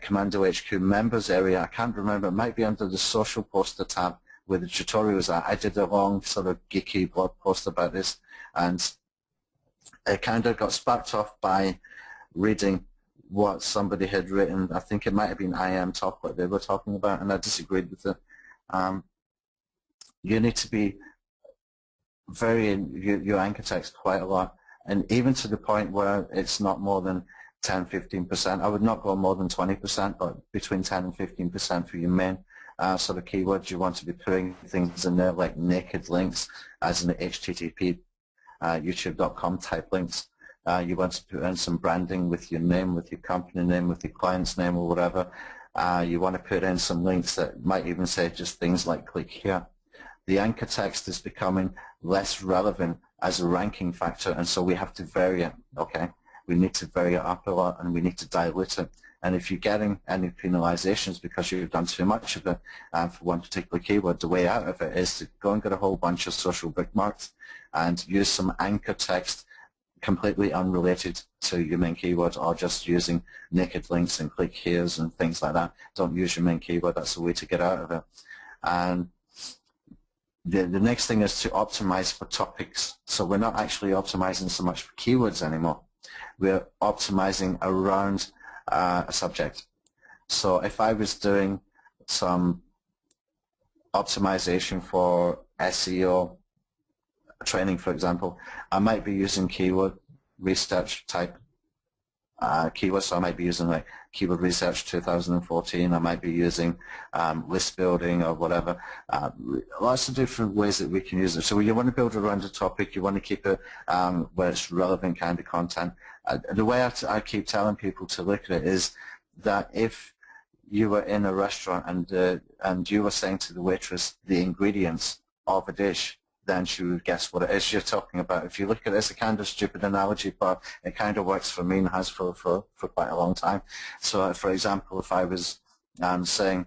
Speaker 1: Commando HQ members area, I can't remember, it might be under the social poster tab where the tutorials are. I did a long sort of geeky blog post about this, and it kind of got sparked off by reading what somebody had written. I think it might have been IM Talk, what they were talking about, and I disagreed with it. You need to be varying your anchor text quite a lot, and even to the point where it's not more than 10-15%. I would not go more than 20%, but between 10 and 15% for your main sort of keywords. You want to be putting things in there like naked links, as in the HTTP, youtube.com type links. You want to put in some branding with your name, with your company name, with your client's name or whatever. You want to put in some links that might even say just things like click here. The anchor text is becoming less relevant as a ranking factor, and so we have to vary it, okay? We need to vary it up a lot, and we need to dilute it. And if you're getting any penalizations because you've done too much of it for one particular keyword, the way out of it is to go and get a whole bunch of social bookmarks and use some anchor text completely unrelated to your main keyword, or just using naked links and click here's and things like that. Don't use your main keyword. That's a way to get out of it. And the next thing is to optimize for topics. So we're not actually optimizing so much for keywords anymore. We're optimizing around a subject. So if I was doing some optimization for SEO training, for example, I might be using keyword research type keywords. So I might be using like keyword research 2014. I might be using list building or whatever. Lots of different ways that we can use it. So you want to build around a topic. You want to keep it where it's relevant kind of content. The way I keep telling people to look at it is that if you were in a restaurant and you were saying to the waitress the ingredients of a dish, then she would guess what it is you're talking about. If you look at it, it's a kind of stupid analogy, but it kind of works for me and has for quite a long time. So, for example, if I was saying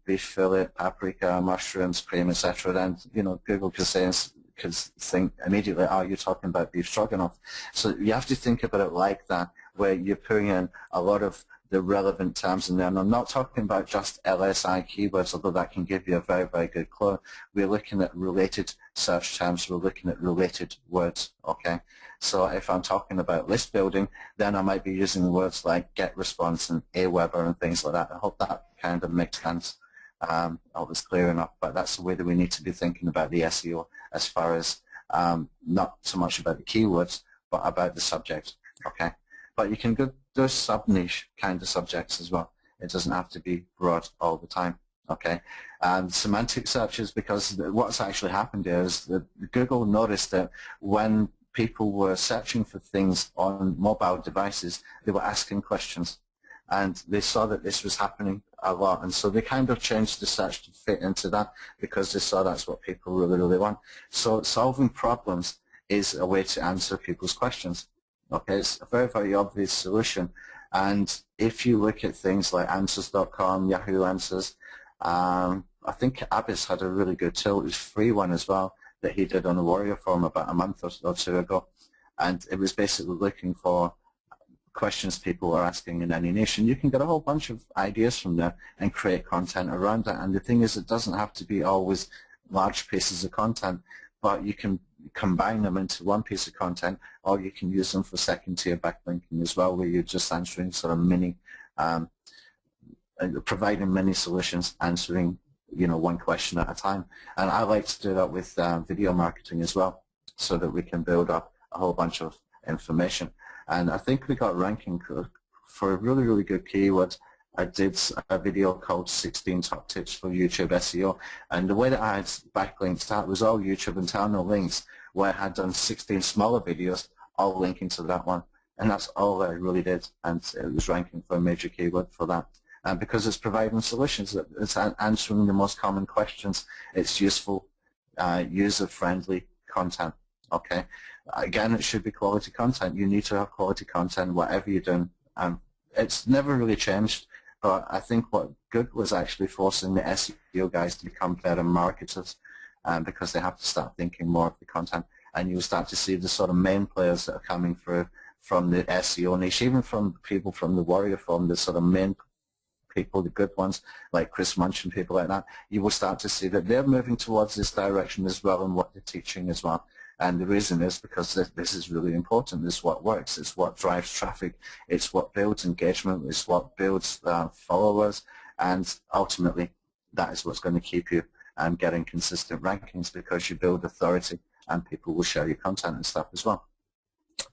Speaker 1: beef fillet, paprika, mushrooms, cream, etc., then Google could think immediately, oh, you're talking about beef stroganoff. So you have to think about it like that, where you're putting in a lot of the relevant terms in there. And I'm not talking about just LSI keywords, although that can give you a very, very good clue. We're looking at related search terms. We're looking at related words, okay? So if I'm talking about list building, then I might be using words like get response and Aweber and things like that. I hope that kind of makes sense. I was clear enough, but that's the way that we need to be thinking about the SEO as far as not so much about the keywords, but about the subject, okay? But you can go do sub-niche kind of subjects as well. It doesn't have to be broad all the time, okay? And semantic searches, because what's actually happened here is that Google noticed that when people were searching for things on mobile devices, they were asking questions. And they saw that this was happening a lot. And so they kind of changed the search to fit into that, because they saw that's what people really, really want. So solving problems is a way to answer people's questions. Okay, it's a very, very obvious solution. And if you look at things like Answers.com, Yahoo Answers, I think Abbas had a really good tool. It was a free one as well that he did on the Warrior Forum about a month or two ago. And it was basically looking for questions people are asking in any niche. And you can get a whole bunch of ideas from there and create content around that. And the thing is, it doesn't have to be always large pieces of content, but you can combine them into one piece of content, or you can use them for second-tier backlinking as well, where you're just answering sort of mini, providing many solutions, answering one question at a time. And I like to do that with video marketing as well, so that we can build up a whole bunch of information. And I think we got ranking for a really, really good keyword. I did a video called 16 Top Tips for YouTube SEO, and the way that I had backlinks, that was all YouTube internal links, where I had done 16 smaller videos, all linking to that one, and that's all that I really did, and it was ranking for a major keyword for that. And because it's providing solutions, it's answering the most common questions, it's useful, user-friendly content, okay? Again, it should be quality content. You need to have quality content, whatever you're doing. It's never really changed. But I think what Google was actually forcing the SEO guys to become better marketers, because they have to start thinking more of the content. And you'll start to see the sort of main players that are coming through from the SEO niche, even from people from the Warrior Forum, the sort of main people, the good ones, like Chris Munch and people like that. You will start to see that they're moving towards this direction as well, and what they're teaching as well. And the reason is because this is really important. This is what works. It's what drives traffic. It's what builds engagement. It's what builds followers. And ultimately, that is what's going to keep you getting consistent rankings, because you build authority and people will share your content and stuff as well.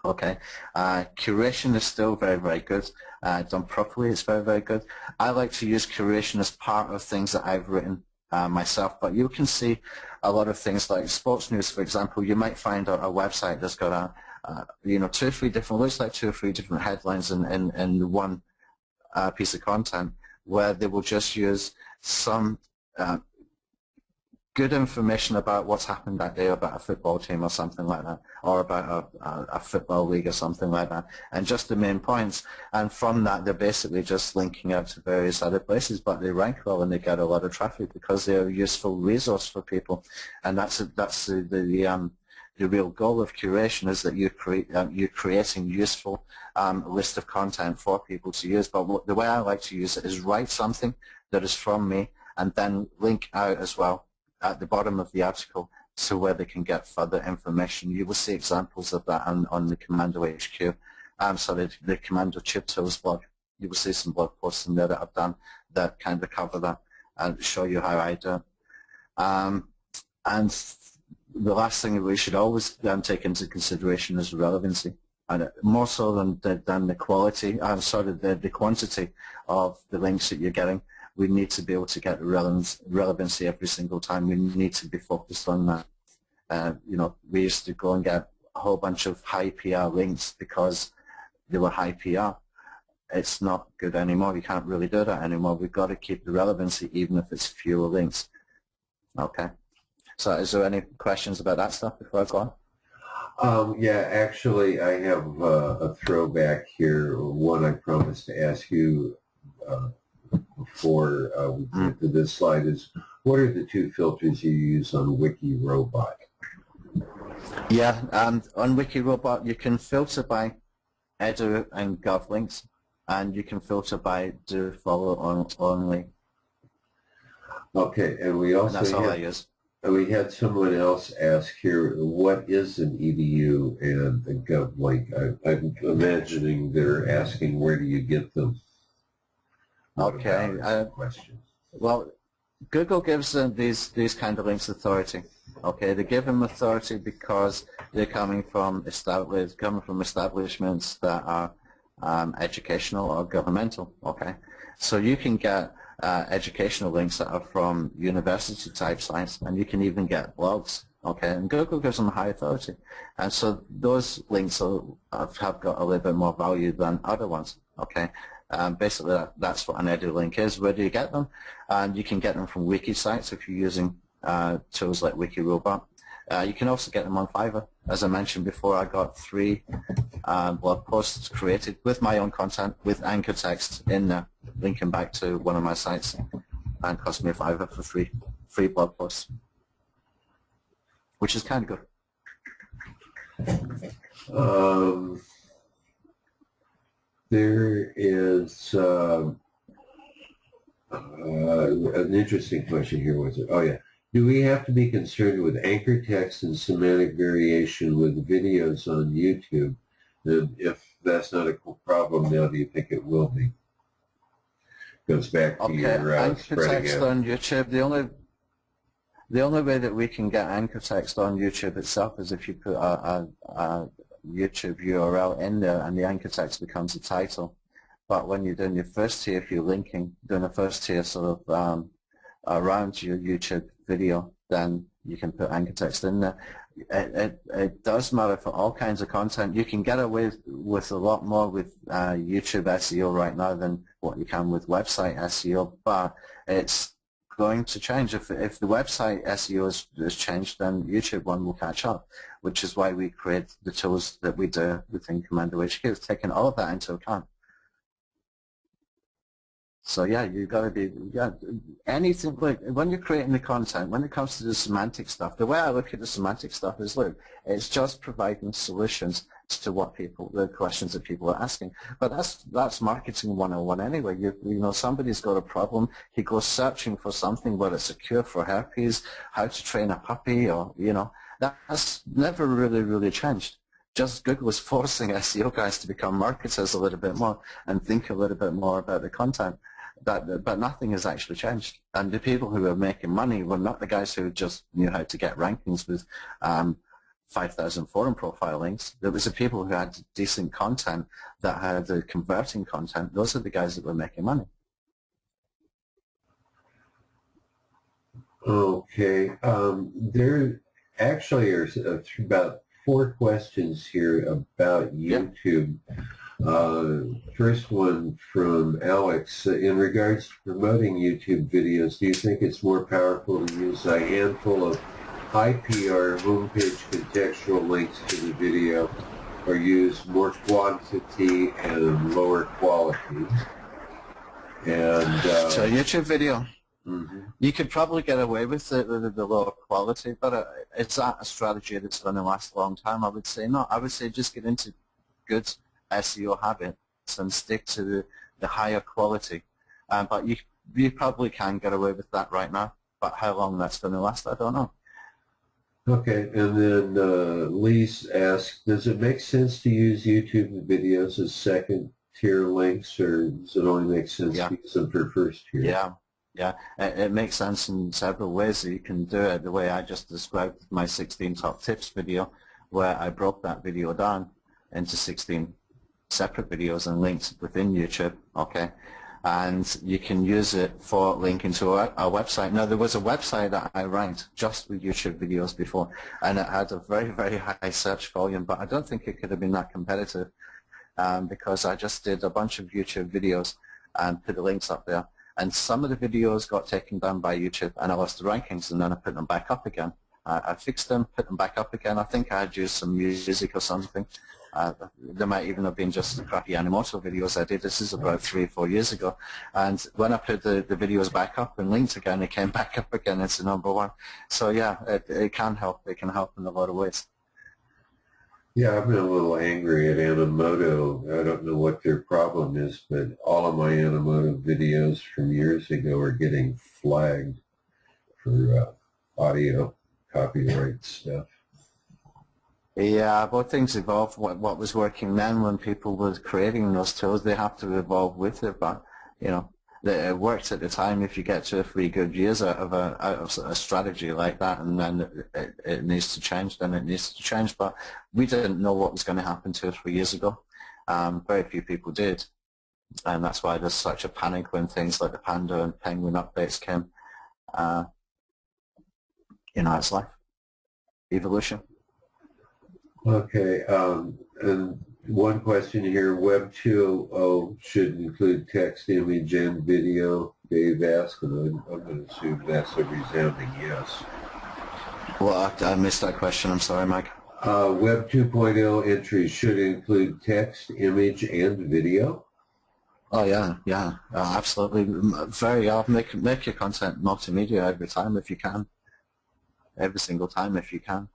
Speaker 1: Okay, curation is still very, very good. Done properly, it's very, very good. I like to use curation as part of things that I've written myself, but you can see a lot of things like sports news, for example. You might find a website that's got two or three different headlines in one piece of content, where they will just use some good information about what's happened that day, about a football team or something like that, or about a football league or something like that, and just the main points. And from that, they're basically just linking out to various other places, but they rank well and they get a lot of traffic because they're a useful resource for people. And that's the the real goal of curation is that you're creating useful list of content for people to use. But the way I like to use it is write something that is from me and then link out as well at the bottom of the article to where they can get further information. You will see examples of that on the Commando HQ. So the Commando Tube Tools blog. You will see some blog posts in there that I've done that kind of cover that and show you how I do it. And the last thing that we should always take into consideration is relevancy, and more so than the quality. The quantity of the links that you're getting. We need to be able to get relevancy every single time. We need to be focused on that. You know, we used to go and get a whole bunch of high PR links because they were high PR. It's not good anymore. You can't really do that anymore. We've got to keep the relevancy even if it's fewer links. Okay. So is there any questions about that stuff before I go on?
Speaker 2: Yeah, actually, I have a throwback here, one I promised to ask you before we get to this slide is, what are the two filters you use on WikiRobot?
Speaker 1: Yeah, on WikiRobot, you can filter by edu and gov links, and you can filter by do follow only.
Speaker 2: Okay, and we also
Speaker 1: that's all I use.
Speaker 2: We had someone else ask here, what is an edu and a gov link? I'm imagining they're asking, where do you get them?
Speaker 1: Okay. Well, Google gives them these kind of links authority. Okay, they give them authority because they're coming from establishments that are educational or governmental. Okay, so you can get educational links that are from university type sites, and you can even get blogs. Okay, and Google gives them high authority, and so those links have got a little bit more value than other ones. Okay. Basically, that's what an edu link is. Where do you get them? You can get them from wiki sites if you're using tools like WikiRobot. You can also get them on Fiverr. As I mentioned before, I got 3 blog posts created with my own content with anchor text in there, linking back to one of my sites, and cost me a $5 for free blog posts, which is kind of good.
Speaker 2: There is an interesting question here. Was it? Oh, yeah. Do we have to be concerned with anchor text and semantic variation with videos on YouTube? And if that's not a problem now, do you think it will be? Goes back to your
Speaker 1: anchor text on YouTube. The only way that we can get anchor text on YouTube itself is if you put a YouTube URL in there and the anchor text becomes the title. But when you're doing your first tier, if you're doing a first tier sort of around your YouTube video, then you can put anchor text in there. It does matter for all kinds of content. You can get away with a lot more with YouTube SEO right now than what you can with website SEO, but it's going to change. If the website SEO is changed, then YouTube one will catch up, which is why we create the tools that we do within Commando HQ, taking all of that into account. So yeah, you've got to be, anything, like when you're creating the content, when it comes to the semantic stuff, the way I look at the semantic stuff is, look, it's just providing solutions to what the questions that people are asking. But that's marketing 101 anyway. You know, somebody's got a problem, he goes searching for something, whether it's a cure for herpes, how to train a puppy, or, you know, that's never really changed. Just Google is forcing SEO guys to become marketers a little bit more and think a little bit more about the content. But nothing has actually changed. And the people who are making money were not the guys who just knew how to get rankings with 5,000 forum profile links. There was the people who had decent content that had the converting content. Those are the guys that were making money.
Speaker 2: Okay. There actually are about 4 questions here about YouTube. First one from Alex. In regards to promoting YouTube videos, do you think it's more powerful to use a handful of high PR homepage contextual links to the video, or use more quantity and lower quality? And
Speaker 1: so YouTube video.
Speaker 2: Mm-hmm.
Speaker 1: You could probably get away with it with the lower quality, but it's not a strategy that's going to last a long time. I would say no. I would say just get into good SEO habits and stick to the higher quality. But you probably can get away with that right now. But how long that's going to last, I don't know.
Speaker 2: Okay, and then Lise asks, does it make sense to use YouTube videos as second-tier links, or does it only make sense to use them for first-tier?
Speaker 1: Yeah. Yeah, it makes sense in several ways. You can do it the way I just described my 16 top tips video, where I broke that video down into 16 separate videos and linked within YouTube, okay? And you can use it for linking to our website. Now, there was a website that I ranked just with YouTube videos before, and it had a very, very high search volume, but I don't think it could have been that competitive because I just did a bunch of YouTube videos and put the links up there. And some of the videos got taken down by YouTube, and I lost the rankings, and then I put them back up again. I fixed them, put them back up again. I think I had used some music or something. There might even have been just the crappy Animoto videos I did. This is about 3 or 4 years ago. And when I put the videos back up and linked again, it came back up again as the #1. So yeah, it can help. It can help in a lot of ways.
Speaker 2: Yeah, I've been a little angry at Animoto. I don't know what their problem is, but all of my Animoto videos from years ago are getting flagged for audio copyright stuff.
Speaker 1: Yeah, but things evolve. What was working then when people were creating those tools, they have to evolve with it. But, you know, it worked at the time. If you get 2 or 3 good years out of a strategy like that, and then it needs to change, then it needs to change. But we didn't know what was going to happen 2 or 3 years ago. Very few people did. And that's why there's such a panic when things like the Panda and Penguin updates came. You know, it's life. Evolution.
Speaker 2: Okay, and one question here, Web 2.0 should include text, image, and video, Dave asked, and I'm going to assume that's a resounding yes.
Speaker 1: Well, I missed that question. I'm sorry, Mike.
Speaker 2: Web 2.0 entries should include text, image, and video?
Speaker 1: Oh, yeah, absolutely. Make your content multimedia every time if you can. Every single time if you can.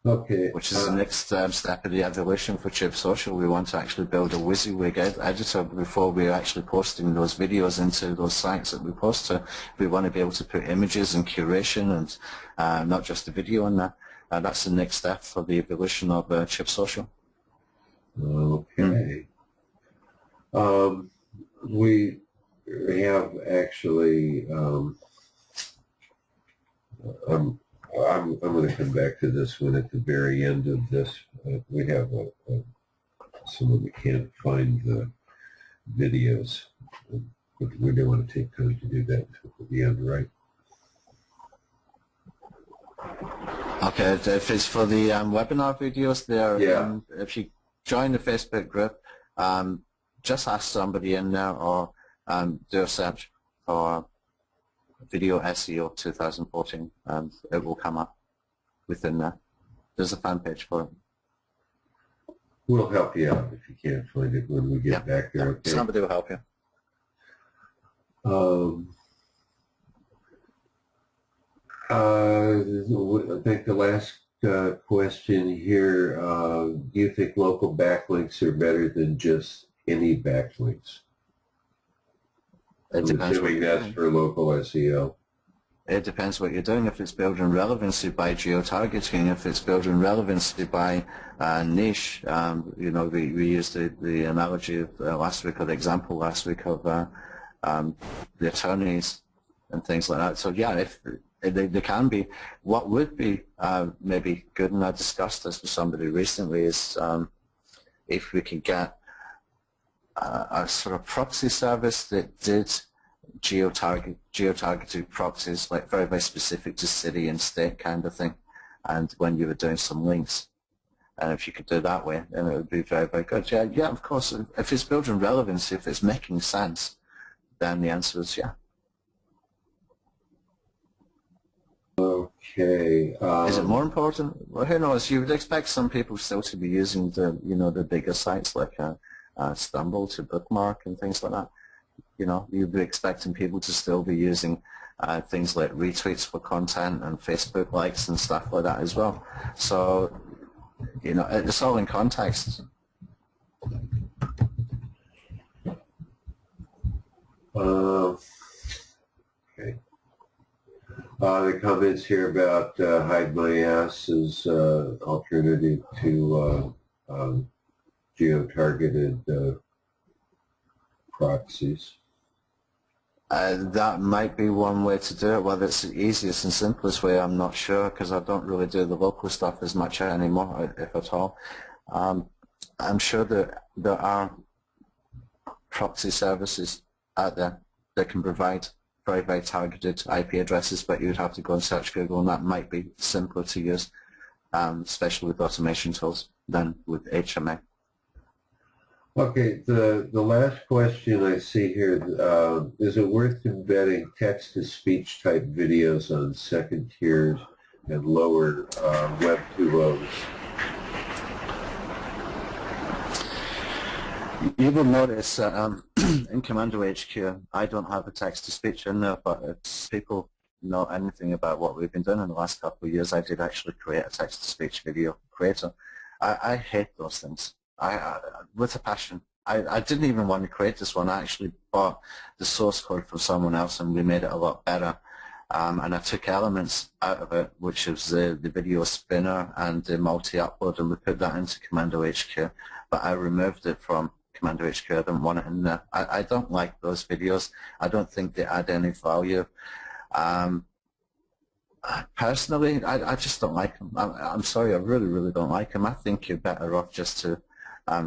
Speaker 2: Okay.
Speaker 1: Which is the next step of the evolution for Chip Social. We want to actually build a WYSIWYG editor before we're actually posting those videos into those sites that we post to. We want to be able to put images and curation and not just the video on there. That's the next step for the evolution of Chip Social.
Speaker 2: Okay. We have actually I'm going to come back to this one at the very end of this. We have someone that can't find the videos, but we don't want to take time to do that until the end, right?
Speaker 1: Okay, if it's for the webinar videos there,
Speaker 2: yeah.
Speaker 1: If you join the Facebook group, just ask somebody in there or do a search for Video SEO 2014 and it will come up within there. There's a fan page for it.
Speaker 2: We'll help you out if you can't find it when we get back there. Okay?
Speaker 1: Somebody will help you.
Speaker 2: I think the last question here, do you think local backlinks are better than just any backlinks?
Speaker 1: It depends what you're
Speaker 2: that's
Speaker 1: doing.
Speaker 2: for local SEO.
Speaker 1: It depends what you're doing. If it's building relevancy by geo-targeting, if it's building relevancy by niche, you know, we used the analogy of last week, or the example last week of the attorneys and things like that. So yeah, if they can be. What would be maybe good, and I discussed this with somebody recently, is if we can get a sort of proxy service that did geo-targeted proxies, like very, very specific to city and state kind of thing, and when you were doing some links. And if you could do it that way, then it would be very, very good. Yeah, of course, if it's building relevancy, if it's making sense, then the answer is yeah.
Speaker 2: Okay.
Speaker 1: Is it more important? Well, who knows? You would expect some people still to be using the, you know, the bigger sites like Stumble to bookmark and things like that. you know, you'd be expecting people to still be using things like retweets for content and Facebook likes and stuff like that as well. So, you know, it's all in context.
Speaker 2: Okay. The comments here about hide my ass as alternative to geo-targeted proxies.
Speaker 1: That might be one way to do it. Whether it's the easiest and simplest way, I'm not sure, because I don't really do the local stuff as much anymore, if at all. I'm sure that there are proxy services out there that can provide very, very targeted IP addresses, but you'd have to go and search Google, and that might be simpler to use, especially with automation tools, than with HMA.
Speaker 2: Okay, the last question I see here, is it worth embedding text-to-speech type videos on second tiers and lower Web 2.0s?
Speaker 1: You will notice that in Commando HQ, I don't have a text-to-speech in there, but if people know anything about what we've been doing in the last couple of years, I did actually create a text-to-speech video creator. I hate those things. With a passion. I didn't even want to create this one. I actually bought the source code from someone else, and we made it a lot better. And I took elements out of it, which is the video spinner and the multi-upload, and we put that into Commando HQ. But I removed it from Commando HQ. I don't want it in there. I don't like those videos. I don't think they add any value. Personally, I just don't like them. I'm sorry, I really, really don't like them. I think you're better off just to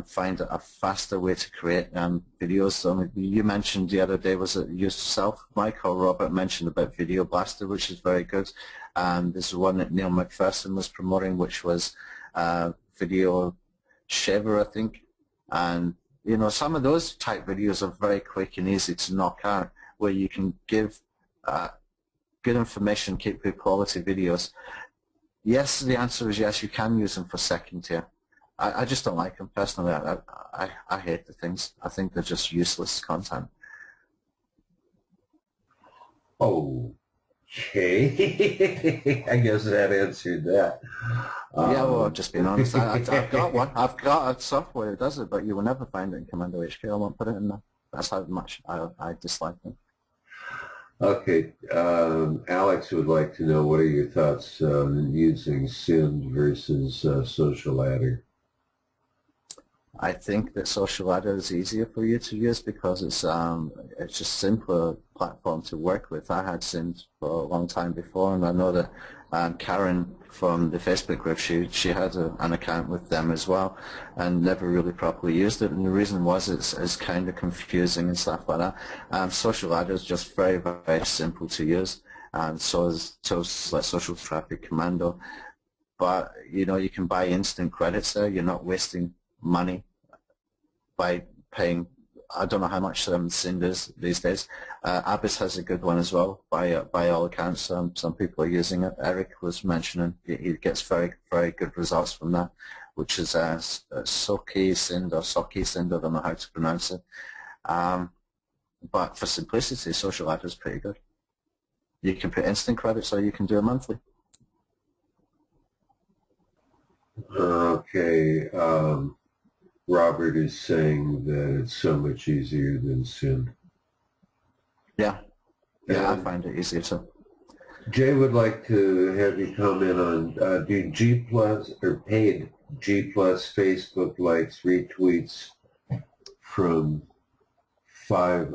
Speaker 1: find a faster way to create videos. So you mentioned the other day, was it yourself, Mike, or Robert mentioned about Video Blaster, which is very good. There's one that Neil McPherson was promoting, which was Video Shaver, I think. And you know, some of those type videos are very quick and easy to knock out, where you can give good information, keep good quality videos. Yes, the answer is yes, you can use them for second tier. I just don't like them personally. I hate the things. I think they're just useless content.
Speaker 2: Okay. I guess that answered that.
Speaker 1: Yeah, well, just being honest, I've got one. I've got a software that does it, but you will never find it in Commando HQ. I won't put it in there. That's how much I dislike them.
Speaker 2: Okay. Alex would like to know, what are your thoughts on using Send versus Social Adder?
Speaker 1: I think that Social Adder is easier for you to use because it's just simpler platform to work with. I had Send for a long time before, and I know that Karen from the Facebook group, she had an account with them as well, and never really properly used it. And the reason was it's kind of confusing and stuff like that. Social Adder is just very, very simple to use, and so is tools like Social Traffic Commando. But you know, you can buy instant credits there. You're not wasting money by paying. I don't know how much Send is these days. Abyss has a good one as well, by all accounts. Some people are using it. Eric was mentioning he gets very, very good results from that, which is Soki Send or Soki Send. I don't know how to pronounce it. But for simplicity, Social Adder is pretty good. You can put instant credits, or you can do a monthly.
Speaker 2: Okay. Robert is saying that it's so much easier than Send.
Speaker 1: Yeah, I find it easier too.
Speaker 2: Jay would like to have you comment on do G+ or paid G+ Facebook likes retweets from from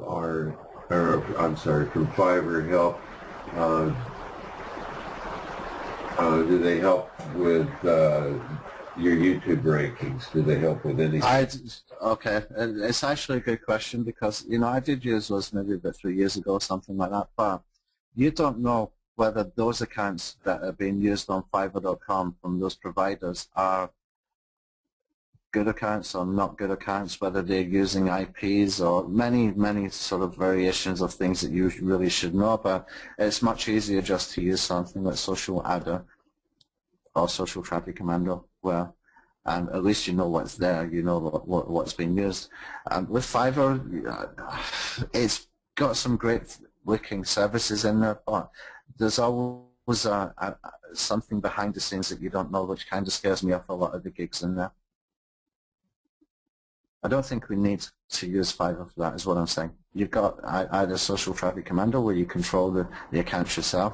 Speaker 2: Fiverr help? Do they help with your YouTube rankings? Do they help with anything?
Speaker 1: Okay, it's actually a good question, because you know, I did use those maybe about 3 years ago or something like that, but you don't know whether those accounts that are being used on Fiverr.com from those providers are good accounts or not good accounts, whether they're using IPs or many sort of variations of things that you really should know about. It's much easier just to use something like Social Adder or Social Traffic Commando, where and at least you know what's there, you know what's being used. With Fiverr, it's got some great looking services in there, but there's always something behind the scenes that you don't know, which kind of scares me off a lot of the gigs in there. I don't think we need to use Fiverr for that, is what I'm saying. You've got either Social Traffic Commando, where you control the accounts yourself,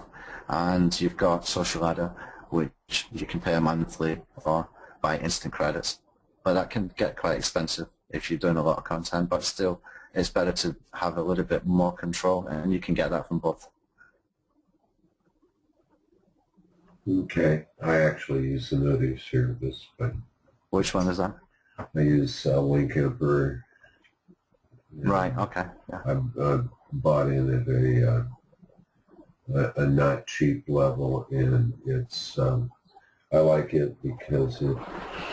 Speaker 1: and you've got Social Ladder, which you can pay monthly or buy instant credits. But that can get quite expensive if you're doing a lot of content, but still it's better to have a little bit more control, and you can get that from both.
Speaker 2: Okay, I actually use another service, but
Speaker 1: Which one is that?
Speaker 2: I use Link Emperor.
Speaker 1: Right, okay. Yeah.
Speaker 2: I bought in at a not cheap level, and it's I like it because it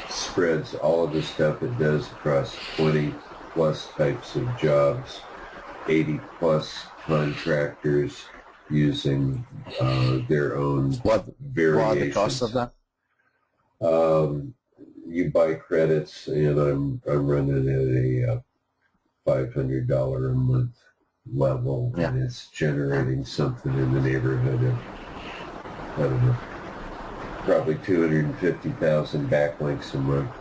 Speaker 2: spreads all of the stuff it does across 20 plus types of jobs, 80 plus contractors using their own variations.
Speaker 1: What are the costs of that?
Speaker 2: You buy credits, and I'm running at a $500 a month level,
Speaker 1: yeah.
Speaker 2: And it's generating something in the neighborhood of, I don't know, probably 250,000 backlinks a month.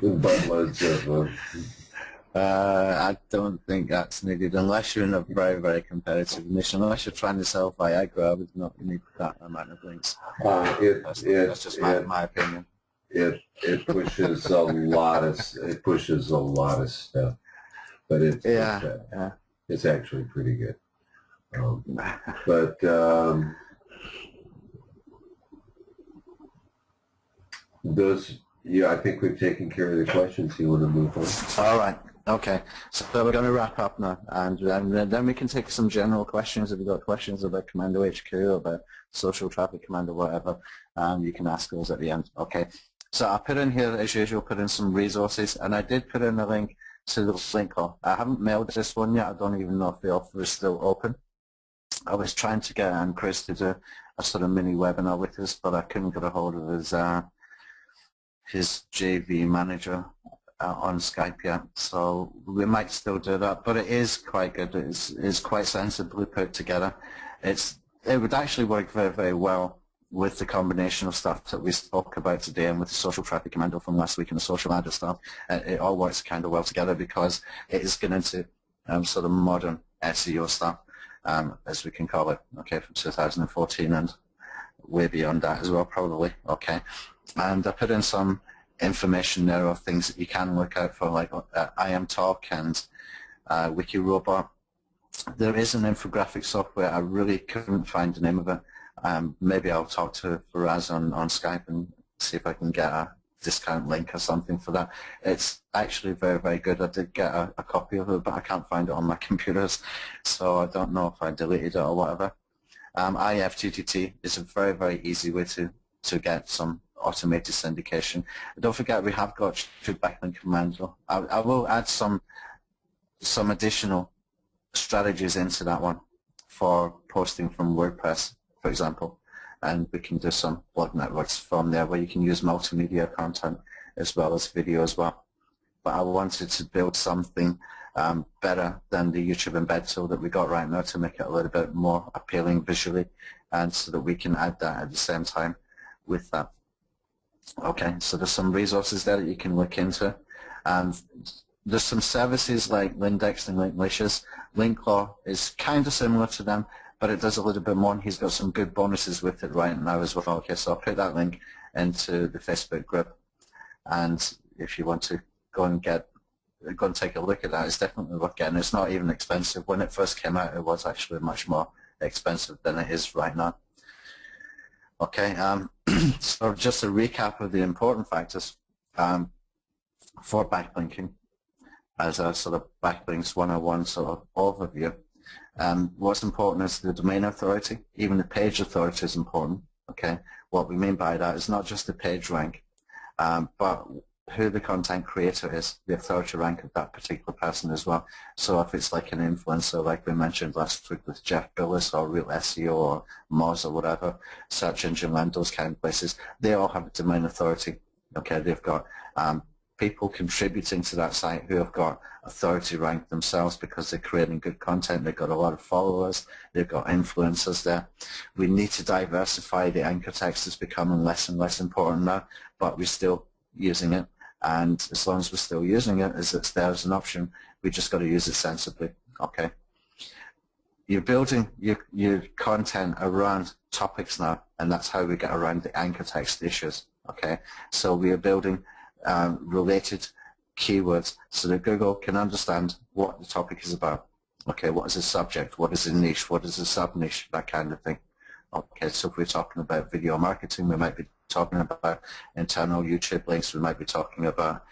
Speaker 2: Buttloads of them.
Speaker 1: I don't think that's needed unless you're in a very, very competitive niche. Unless you're trying to sell Viagra, I would not need that amount of links. That's just my opinion.
Speaker 2: It pushes a lot of stuff, but it's actually pretty good. I think we've taken care of the questions. You want to move on?
Speaker 1: All right. Okay. So we're going to wrap up now, and then we can take some general questions. If you've got questions about Commando HQ, about Social Traffic Commando, whatever, you can ask those at the end. Okay. So I put in here, as usual, put in some resources, and I did put in a link to the link call. I haven't mailed this one yet. I don't even know if the offer is still open. I was trying to get Chris to do a sort of mini webinar with us, but I couldn't get a hold of his JV manager on Skype yet. So we might still do that, but it is quite good. It's quite sensibly put together. It would actually work very, very well with the combination of stuff that we spoke about today and with the Social Traffic Commando from last week and the Social Ladder stuff. It all works kind of well together because it is getting into sort of modern SEO stuff, as we can call it, okay, from 2014 and way beyond that as well, probably, okay. And I put in some information there of things that you can look out for, like IamTalk and WikiRobot. There is an infographic software. I really couldn't find the name of it. Maybe I'll talk to Faraz on Skype and see if I can get a discount link or something for that. It's actually very, very good. I did get a copy of it, but I can't find it on my computers, so I don't know if I deleted it or whatever. IFTTT is a very, very easy way to get some automated syndication. Don't forget, we have got Backlink Commando. I will add some additional strategies into that one for posting from WordPress, for example, and we can do some blog networks from there where you can use multimedia content as well as video as well. But I wanted to build something better than the YouTube embed tool that we got right now to make it a little bit more appealing visually, and so that we can add that at the same time with that. Okay, so there's some resources there that you can look into. There's some services like Lindex and Linklicious. Linklaw is kind of similar to them, but it does a little bit more, and he's got some good bonuses with it right now as well. Okay, so I'll put that link into the Facebook group, and if you want to go and take a look at that, it's definitely worth getting. It's not even expensive. When it first came out, it was actually much more expensive than it is right now. Okay, so just a recap of the important factors for backlinking as a sort of backlinks 101 sort of overview. What's important is the domain authority. Even the page authority is important. Okay, what we mean by that is not just the page rank, but who the content creator is, the authority rank of that particular person as well. So if it's like an influencer, like we mentioned last week with Jeff Billis or Real SEO or Moz or whatever, Search Engine Land, those kind of places, they all have a domain authority. Okay, they've got people contributing to that site who have got authority rank themselves because they're creating good content. They've got a lot of followers. They've got influencers there. We need to diversify. The anchor text is becoming less and less important now, but we're still using it. And as long as we're still using it, as it's there as an option, we just got to use it sensibly. Okay. You're building your content around topics now, and that's how we get around the anchor text issues. Okay. So we are building related keywords so that Google can understand what the topic is about. Okay, what is the subject, what is the niche, what is the sub-niche, that kind of thing. Okay, so if we're talking about video marketing, we might be talking about internal YouTube links, we might be talking about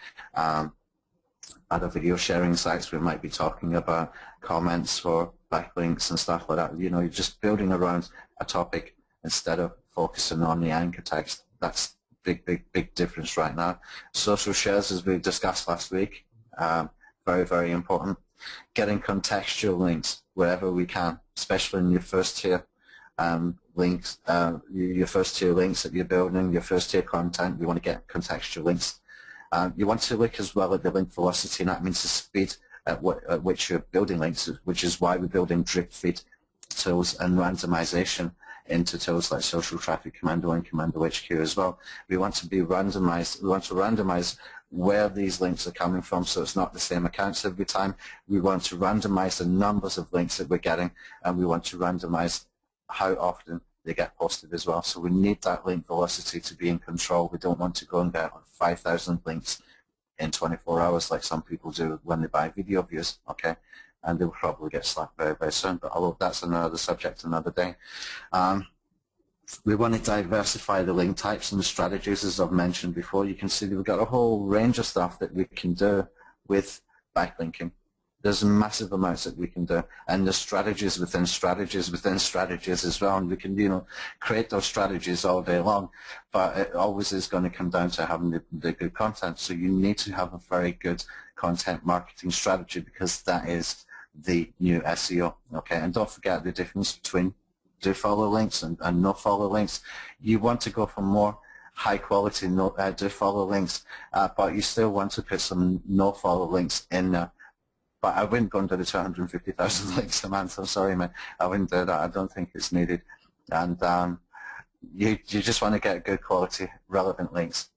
Speaker 1: other video sharing sites, we might be talking about comments for backlinks and stuff like that. You know, you're just building around a topic instead of focusing on the anchor text. That's big difference right now. Social shares, as we discussed last week, very important. Getting contextual links wherever we can, especially in your first tier links, your first tier links that you're building, your first tier content. We want to get contextual links. You want to look as well at the link velocity, and that means the speed at which you're building links, which is why we're building drip feed tools and randomization into tools like Social Traffic Commando and Commando HQ as well. We want to be randomized. We want to randomize where these links are coming from, so it's not the same accounts every time. We want to randomize the numbers of links that we're getting, and we want to randomize how often they get posted as well. So we need that link velocity to be in control. We don't want to go and get 5,000 links in 24 hours like some people do when they buy video views, okay? And they'll probably get slapped very soon, but although that's another subject another day. We want to diversify the link types and the strategies, as I've mentioned before. You can see that we've got a whole range of stuff that we can do with backlinking. There's massive amounts that we can do, and there's strategies within strategies within strategies as well, and we can, you know, create those strategies all day long, but it always is going to come down to having the good content. So you need to have a very good content marketing strategy, because that is the new SEO. Okay, and don't forget the difference between do follow links and no follow links. You want to go for more high quality do follow links, but you still want to put some no follow links in there. But I wouldn't go and do the 250,000 links a month. I'm sorry, man. I wouldn't do that. I don't think it's needed. And you just want to get good quality, relevant links,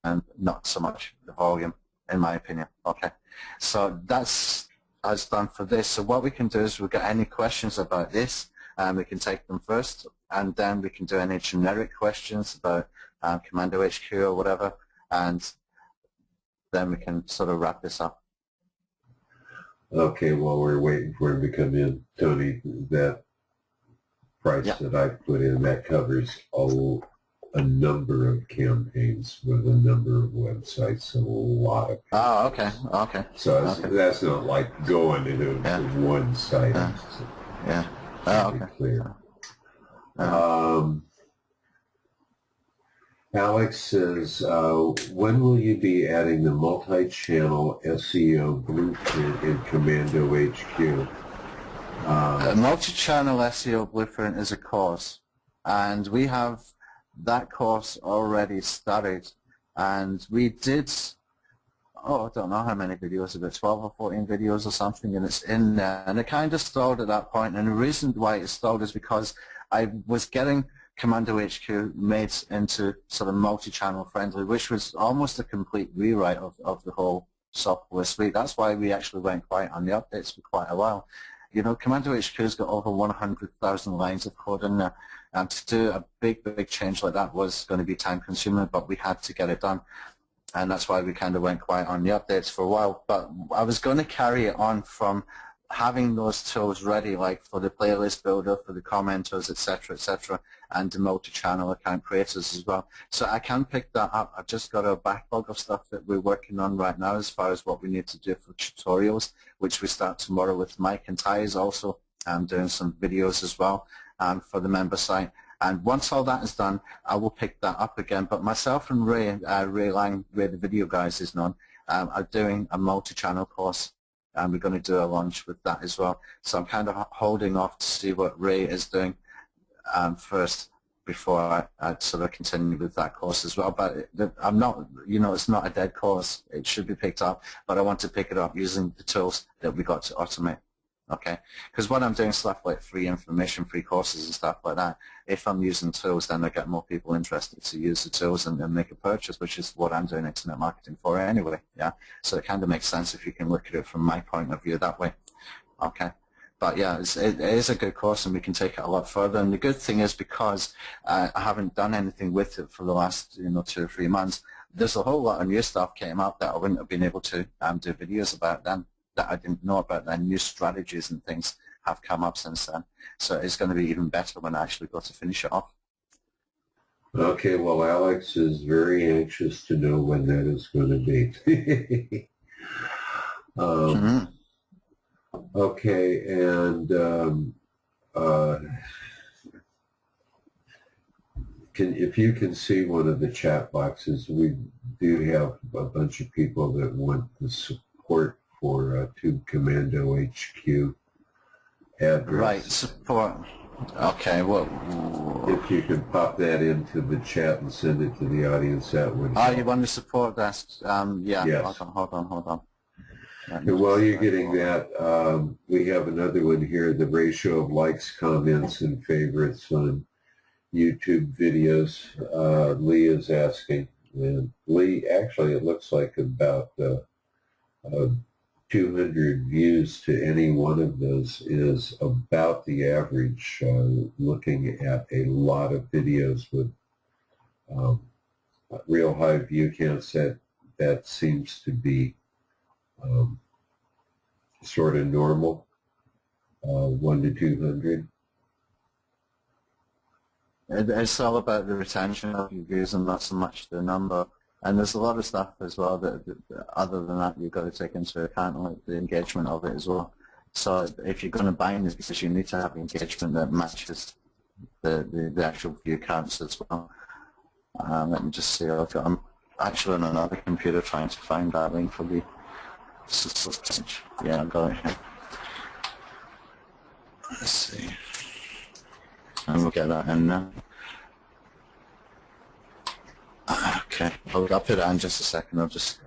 Speaker 1: and not so much the volume, in my opinion. Okay. So that's us done for this. So what we can do is, we've got any questions about this, we can take them first, and then we can do any generic questions about Commando HQ or whatever, and then we can sort of wrap this up.
Speaker 2: Okay, while we're waiting for him to come in, Tony, that price that I put in, that covers a number of campaigns with a number of websites, a lot of people.
Speaker 1: Oh, okay.
Speaker 2: So that's not like going into one site.
Speaker 1: Yeah. Oh, okay.
Speaker 2: Clear. Alex says, when will you be adding the multi-channel SEO blueprint in Commando HQ?
Speaker 1: Multi-channel SEO blueprint is a course, and we have that course already started, and we did, I don't know how many videos, about 12 or 14 videos or something, and it's in there, and it kind of stalled at that point, and the reason why it stalled is because I was getting Commando HQ made into sort of multi-channel friendly, which was almost a complete rewrite of the whole software suite. That's why we actually went quiet on the updates for quite a while. You know, Commando HQ's got over 100,000 lines of code in there, and to do a big change like that was going to be time consuming, but we had to get it done. And that's why we kind of went quiet on the updates for a while. But I was going to carry it on from having those tools ready, like for the playlist builder, for the commenters, etc., and the multi-channel account creators as well. So I can pick that up. I've just got a backlog of stuff that we're working on right now as far as what we need to do for tutorials, which we start tomorrow with Mike, and Ty is also doing some videos as well for the member site. And once all that is done, I will pick that up again. But myself and Ray, Ray Lang, Ray the Video Guys is known, are doing a multi-channel course, and we're going to do a launch with that as well. So I'm kind of holding off to see what Ray is doing first before I sort of continue with that course as well. But I'm not, you know, it's not a dead course. It should be picked up, but I want to pick it up using the tools that we got to automate. Okay, because when I'm doing stuff like free information, free courses and stuff like that, if I'm using tools, then I get more people interested to use the tools and make a purchase, which is what I'm doing internet marketing for anyway. Yeah, so it kind of makes sense if you can look at it from my point of view that way. Okay, but yeah, it is a good course, and we can take it a lot further. And the good thing is, because I haven't done anything with it for the last 2 or 3 months, there's a whole lot of new stuff came up that I wouldn't have been able to do videos about then, that I didn't know about. Then new strategies and things have come up since then. So it's going to be even better when I actually go to finish it off.
Speaker 2: Okay, well, Alex is very anxious to know when that is going to be. Okay, and if you can see one of the chat boxes, we do have a bunch of people that want the support for Tube Commando HQ address.
Speaker 1: Right, support. Okay, well,
Speaker 2: if you could pop that into the chat and send it to the audience, that would help.
Speaker 1: Oh, you want the support desk? Yeah,
Speaker 2: yes.
Speaker 1: Hold on.
Speaker 2: And while you're getting that, we have another one here, the ratio of likes, comments, and favorites on YouTube videos. Lee is asking. And Lee, actually, it looks like about 200 views to any one of those is about the average, looking at a lot of videos with real high view counts. That seems to be sort of normal, 1 to 200.
Speaker 1: It's all about the retention of your views and not so much the number. And there's a lot of stuff as well that other than that, you've got to take into account, like the engagement of it as well. So if you're going to bind this, because you need to have engagement that matches the actual view counts as well. Let me just see. I'm actually on another computer trying to find that link for the. Yeah, I got it here. Let's see. And we'll get that in now. Okay, I'll put it in just a second. I'll just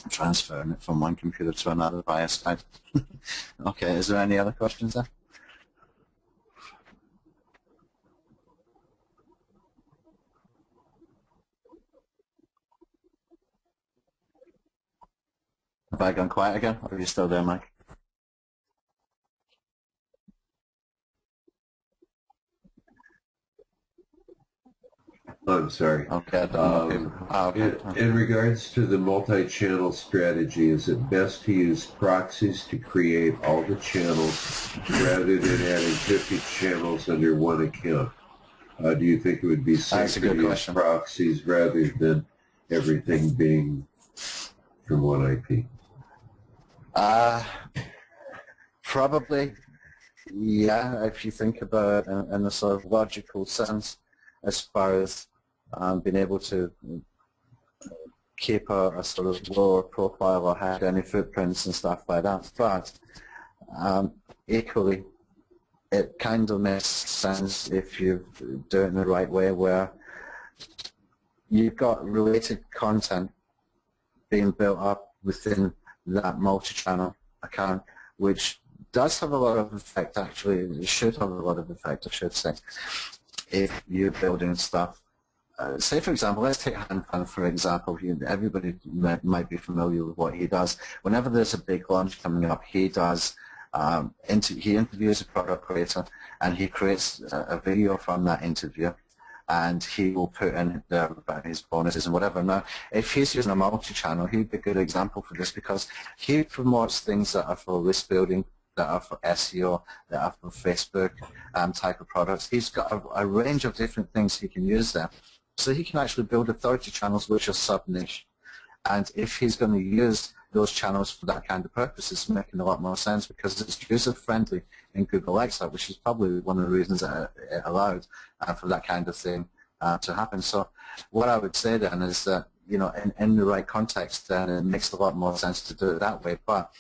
Speaker 1: transferring it from one computer to another via Skype. Okay, is there any other questions there? Have I gone quiet again, or are you still there, Mike?
Speaker 2: I'm sorry.
Speaker 1: Okay,
Speaker 2: in regards to the multi-channel strategy, is it best to use proxies to create all the channels rather than adding 50 channels under one account? Do you think it would be safer to use proxies rather than everything being from one IP?
Speaker 1: Probably, yeah, if you think about it in a sort of logical sense, as far as being able to keep a sort of lower profile or hide any footprints and stuff like that. But equally, it kind of makes sense if you do it in the right way, where you've got related content being built up within that multi-channel account, which does have a lot of effect, actually. It should have a lot of effect, I should say, if you're building stuff. Say, for example, let's take Han for example. Everybody might be familiar with what he does. Whenever there's a big launch coming up, he does, he interviews a product creator, and he creates a video from that interview, and he will put in there about his bonuses and whatever. Now, if he's using a multi-channel, he'd be a good example for this, because he promotes things that are for list building, that are for SEO, that are for Facebook type of products. He's got a range of different things he can use there. So he can actually build 30 channels which are sub-niche. And if he's going to use those channels for that kind of purpose is making a lot more sense because it's user-friendly in Google Lexar, which is probably one of the reasons that it allowed for that kind of thing to happen. So what I would say then is that, you know, in the right context, then it makes a lot more sense to do it that way. But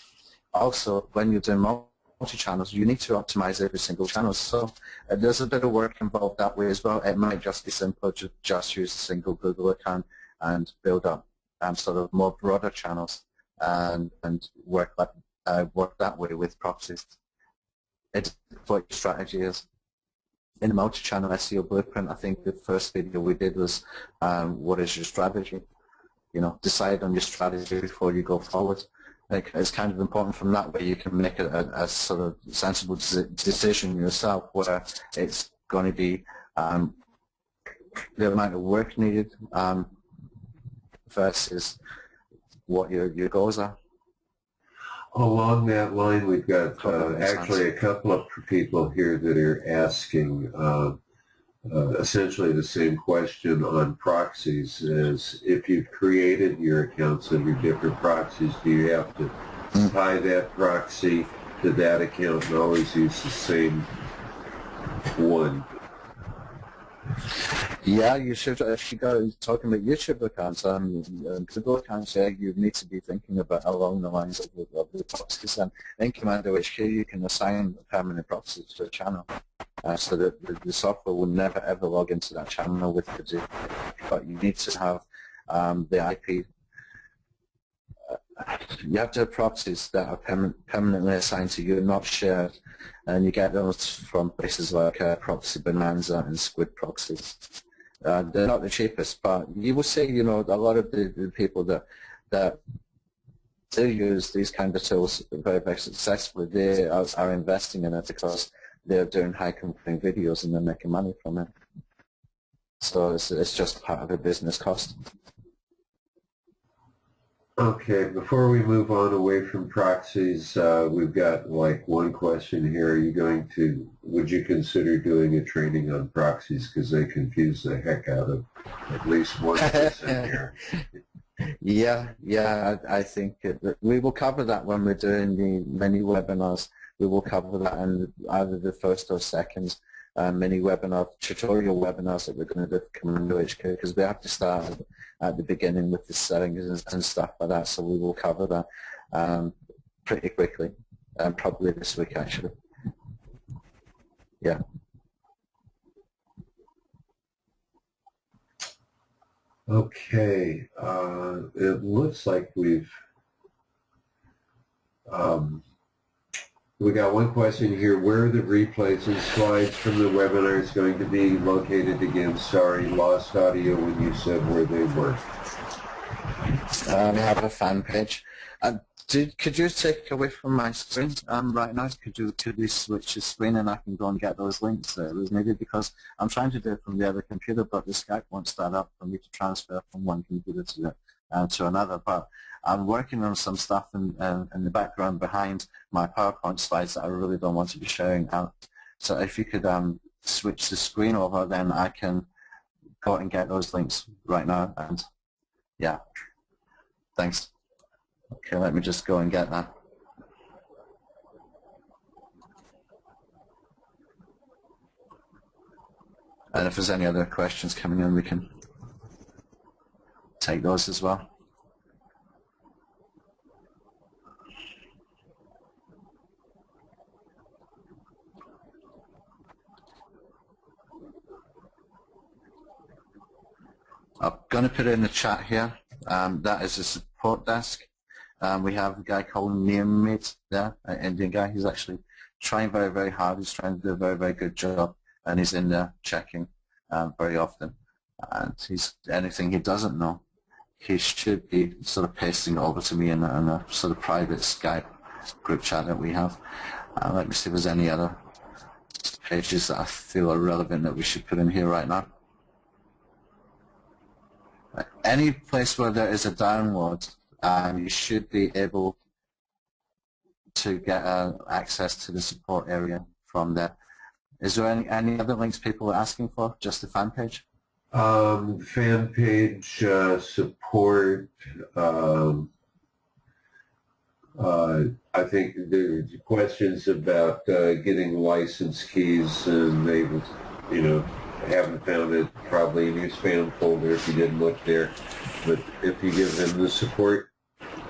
Speaker 1: also, when you're doing multi-channels, you need to optimize every single channel. So there's a bit of work involved that way as well. It might just be simpler to just use a single Google account and build up sort of more broader channels and work that way with proxies. It's what your strategy is. In the multi-channel SEO blueprint, I think the first video we did was what is your strategy? You know, decide on your strategy before you go forward. Like, it's kind of important from that way you can make a sort of sensible decision yourself where it's going to be the amount of work needed versus what your goals are.
Speaker 2: Along that line, we've got actually a couple of people here that are asking essentially the same question on proxies. As if you've created your accounts under different proxies, do you have to tie that proxy to that account and always use the same one?
Speaker 1: Yeah, you should. If you go talking about YouTube accounts, Google accounts, yeah, you need to be thinking about along the lines of the proxies. And in Commando HQ, you can assign permanent proxies to a channel, so that the software will never ever log into that channel with the. But you need to have the IP. You have to have proxies that are permanently assigned to you, not shared, and you get those from places like Proxy Bonanza and Squid Proxies. They're not the cheapest, but you will see, you know, a lot of the people that do use these kind of tools very, very successfully, they are investing in it because they're doing high converting videos and they're making money from it. So it's just part of a business cost.
Speaker 2: Okay, before we move on away from proxies, we've got like one question here. Are you going to, would you consider doing a training on proxies because they confuse the heck out of at least one person here?
Speaker 1: Yeah, I think we will cover that when we're doing the mini webinars. We will cover that in either the first or second mini webinar, tutorial webinars that we're going to do for Commando HQ, because we have to start at the beginning with the settings and stuff like that. So we will cover that pretty quickly, probably this week actually. Yeah.
Speaker 2: Okay, it looks like we got one question here. Where are the replays and slides from the webinars going to be located again? Sorry, lost audio when you said where they were.
Speaker 1: We have a fan page. Could you take away from my screen right now? Could we switch the screen and I can go and get those links there? Maybe because I'm trying to do it from the other computer, but the Skype won't start up for me to transfer from one computer to another. But I'm working on some stuff in the background behind my PowerPoint slides that I really don't want to be sharing out. So if you could switch the screen over, then I can go and get those links right now. And yeah, thanks. Okay, let me just go and get that. And if there's any other questions coming in, we can take those as well. I'm going to put it in the chat here. That is a support desk. We have a guy called Niyamit there, an Indian guy. He's actually trying very, very hard. He's trying to do a very, very good job, and he's in there checking very often. And anything he doesn't know, he should be sort of pasting it over to me in a sort of private Skype group chat that we have. Let me see if there's any other pages that I feel are relevant that we should put in here right now. Any place where there is a download, you should be able to get access to the support area from there. Is there any other links people are asking for? Just the fan page?
Speaker 2: Fan page, support, I think there's questions about getting license keys, and they, haven't found it probably in your spam folder if you didn't look there. But if you give them the support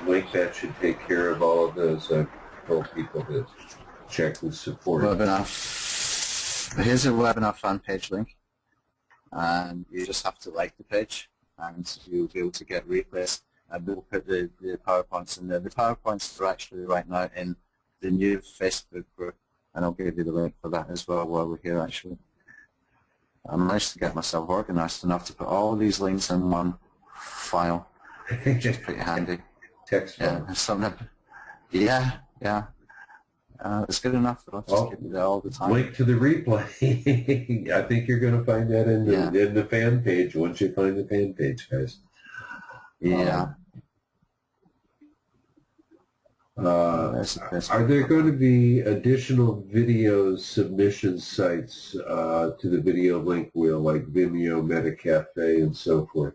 Speaker 2: link, that should take care of all of those. I've told people to check the support.
Speaker 1: Webinar. Here's a webinar fan page link, and you just have to like the page, and you'll be able to get replays. And we'll put the PowerPoints in there. The PowerPoints are actually right now in the new Facebook group, and I'll give you the link for that as well while we're here actually. I managed to get myself organized enough to put all these links in one file, which is pretty handy.
Speaker 2: Text file.
Speaker 1: Yeah, yeah. It's good enough for us to keep it there all the time.
Speaker 2: Link to the replay. I think you're going to find that in the fan page once you find the fan page, guys.
Speaker 1: Yeah.
Speaker 2: Are there going to be additional video submission sites to the video link wheel, like Vimeo, Metacafe, and so forth?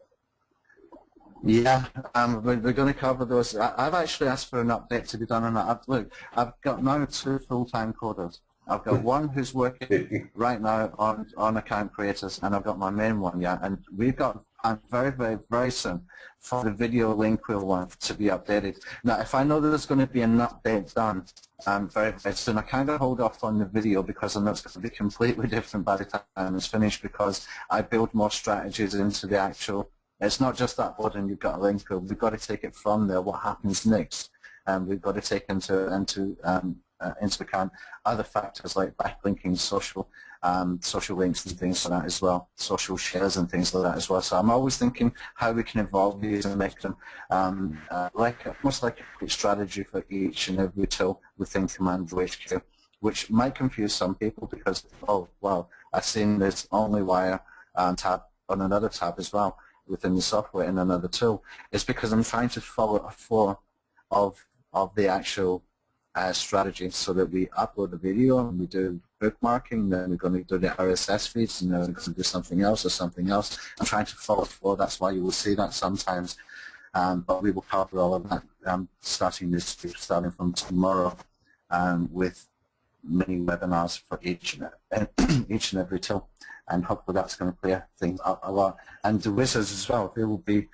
Speaker 1: Yeah, we're going to cover those. I've actually asked for an update to be done on that. Look, I've got now 2 full-time coders. I've got one who's working right now on account creators, and I've got my main one, and we've got very, very, very soon for the video link wheel one to be updated. Now, if I know that there's going to be an update done very, very soon, I kind of hold off on the video because I know it's going to be completely different by the time it's finished, because I build more strategies into the actual. It's not just that button, you've got a link wheel. We've got to take it from there, what happens next. We've got to take into account other factors like backlinking, social links and things like that as well, social shares and things like that as well. So I'm always thinking how we can evolve these and make them almost like a quick strategy for each and every tool within Commando HQ, which might confuse some people because, oh, well, I've seen this only wire tab on another tab as well within the software in another tool. It's because I'm trying to follow a flow of the actual strategy, so that we upload the video and we do bookmarking, then we're going to do the RSS feeds, and then we're going to do something else or something else. I'm trying to follow the flow. That's why you will see that sometimes. But we will cover all of that starting this week, starting from tomorrow, with many webinars for each and every tool. And hopefully that's going to clear things up a lot. And the wizards as well, they will be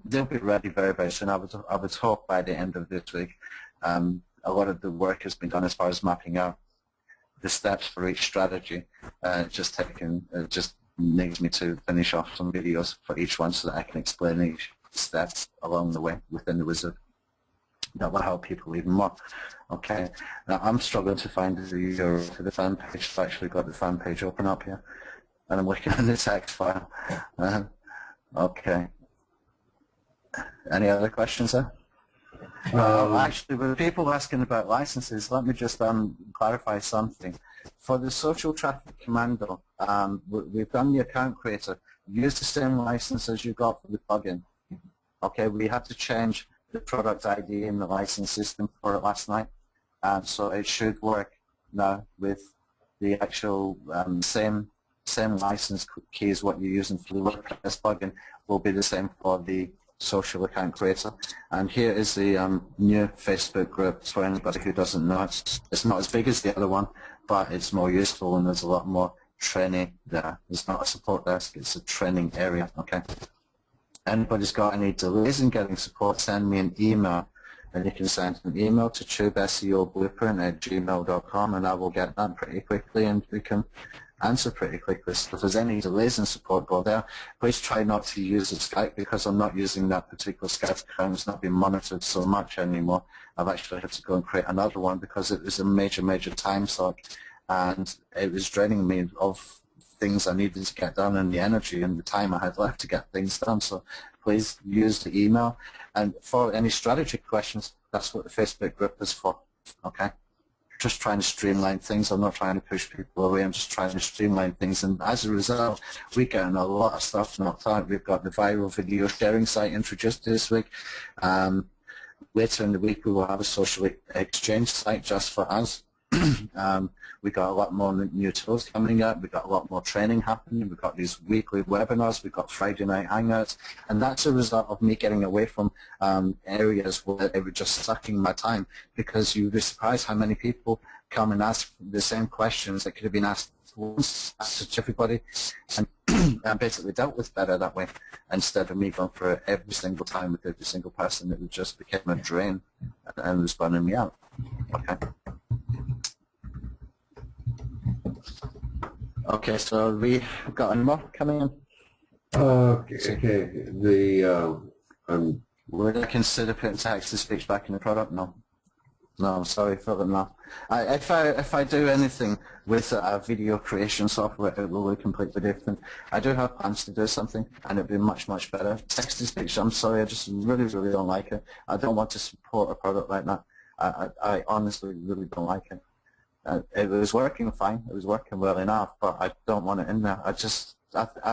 Speaker 1: they'll be ready very, very soon. I would hope by the end of this week. A lot of the work has been done as far as mapping out the steps for each strategy. Just needs me to finish off some videos for each one so that I can explain each steps along the way within the wizard. That will help people even more. Okay. Now I'm struggling to find the URL to the fan page. I've actually got the fan page open up here, and I'm looking in the text file. Okay. Any other questions there? Actually, with people asking about licenses, let me just clarify something. For the social traffic commando, we've done the account creator. Use the same license as you got for the plugin. Okay, we had to change the product ID in the license system for it last night, so it should work now with the actual same license keys. What you're using for the WordPress plugin will be the same for the social account creator. And here is the new Facebook group for anybody who doesn't know. It's not as big as the other one, but it's more useful, and there's a lot more training there. It's not a support desk, it's a training area. Okay. Anybody's got any delays in getting support, send me an email, and you can send an email to tubeseoblueprint@gmail.com, and I will get that pretty quickly, and we can answer pretty quickly. So if there's any delays in support, go there. Please try not to use the Skype, because I'm not using that particular Skype account. It's not being monitored so much anymore. I've actually had to go and create another one because it was a major time suck, and it was draining me of things I needed to get done and the energy and the time I had left to get things done. So please use the email. And for any strategy questions, that's what the Facebook group is for. Okay. Just trying to streamline things. I'm not trying to push people away. I'm just trying to streamline things. And as a result, we're getting a lot of stuff knocked out. We've got the viral video sharing site introduced this week. Later in the week, we will have a social exchange site just for us. We got a lot more new tools coming up. We got a lot more training happening. We got these weekly webinars. We got Friday night hangouts, and that's a result of me getting away from areas where it was just sucking my time. Because you'd be surprised how many people come and ask the same questions that could have been asked once, asked to everybody, and I'm basically dealt with better that way, instead of me going for it every single time with every single person. It just became a drain and was burning me out. Okay. Okay, so we got any more coming in?
Speaker 2: Okay.
Speaker 1: Would I consider putting text-to-speech back in the product? No. No, I'm sorry for them now. If I do anything with video creation software, it will be completely different. I do have plans to do something, and it'll be much, much better. Text-to-speech, I'm sorry, I just really, really don't like it. I don't want to support a product like that. I honestly really don't like it. It was working fine. It was working well enough, but I don't want it in there. I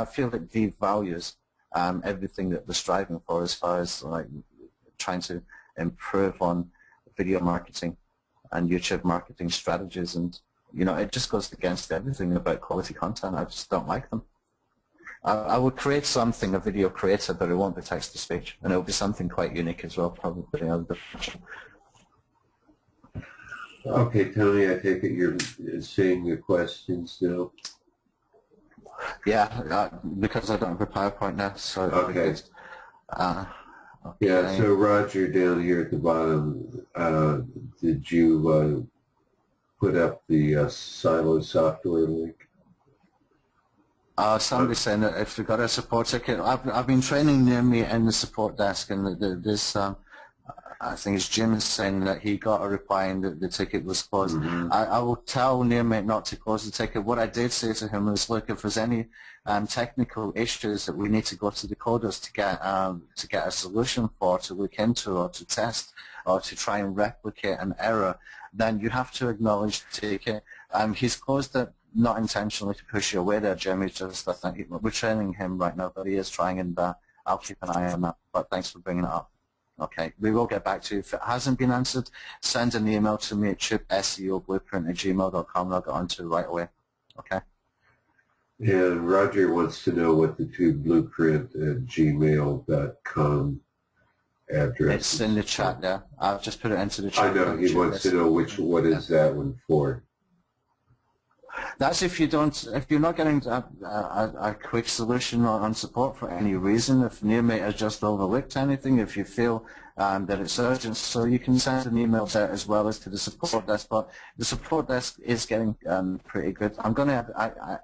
Speaker 1: feel it devalues everything that we're striving for as far as like trying to improve on video marketing and YouTube marketing strategies, and it just goes against everything about quality content. I just don't like them. I would create something, a video creator, but it won't be text-to-speech, and it'll be something quite unique as well, probably.
Speaker 2: Okay, Tony, I take it you're seeing the questions now?
Speaker 1: Yeah, because I don't have a PowerPoint now, so
Speaker 2: okay.
Speaker 1: Okay.
Speaker 2: Yeah, so Roger down here at the bottom, did you put up the Silo software link?
Speaker 1: Somebody's saying that if we got a support ticket, I've been training near me in the support desk, and this I think it's Jim is saying that he got a reply and that the ticket was closed.
Speaker 2: Mm-hmm.
Speaker 1: I will tell Nearmate not to close the ticket. What I did say to him was, look, if there's any technical issues that we need to go to the coders to get a solution for, to look into or to test or to try and replicate an error, then you have to acknowledge the ticket. He's closed it not intentionally to push you away there, Jim. It's just, I think we're training him right now, but he is trying, and I'll keep an eye on that. But thanks for bringing it up. Okay, we will get back to you. If it hasn't been answered, send an email to me at tubeseoblueprint@gmail.com, and I'll get on to it right away. Okay?
Speaker 2: And Roger wants to know what the tubeblueprint@gmail.com address
Speaker 1: It's in the chat there. I've just put it into the chat.
Speaker 2: I know, he wants to know what is that one for.
Speaker 1: That's if you're not getting a quick solution on support for any reason, if Nearmate has just overlooked anything, if you feel that it's urgent, so you can send an email there as well as to the support desk. But the support desk is getting pretty good. I'm going to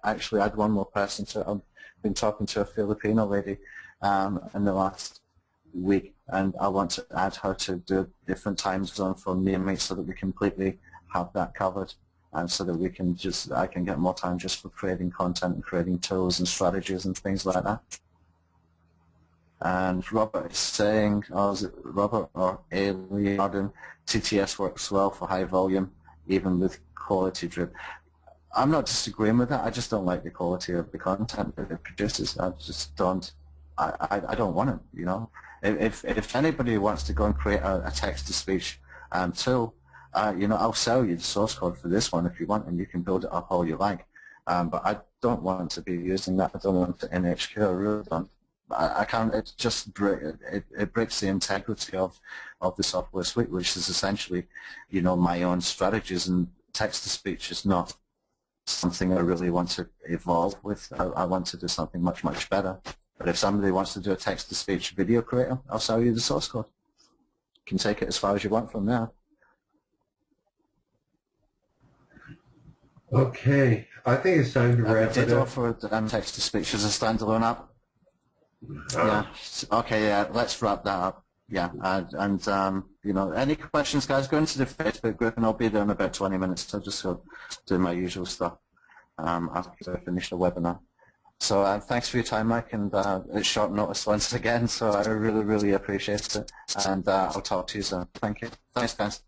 Speaker 1: actually add one more person to it. I've been talking to a Filipino lady in the last week, and I want to add her to do a different time zone for Nearmate so that we completely have that covered. And so that I can get more time just for creating content and creating tools and strategies and things like that. And Robert is saying, is it Robert or Leonardon, TTS works well for high volume, even with quality drip. I'm not disagreeing with that. I just don't like the quality of the content that it produces. I just don't. I don't want it. If anybody wants to go and create a text-to-speech tool. I'll sell you the source code for this one if you want, and you can build it up all you like. But I don't want to be using that. I don't want to NHQ. I really don't. I can't. It just it breaks the integrity of the software suite, which is essentially, my own strategies. And text-to-speech is not something I really want to evolve with. I want to do something much, much better. But if somebody wants to do a text-to-speech video creator, I'll sell you the source code. You can take it as far as you want from there.
Speaker 2: Okay, I think it's time to wrap it up.
Speaker 1: We did offer text-to-speech as a standalone app. Yeah. Okay. Yeah. Let's wrap that up. Yeah. And any questions, guys? Go into the Facebook group, and I'll be there in about 20 minutes. So just do my usual stuff after I finish the webinar. So thanks for your time, Mike, and it's short notice once again. So I really, really appreciate it, and I'll talk to you soon. Thank you. Thanks, guys.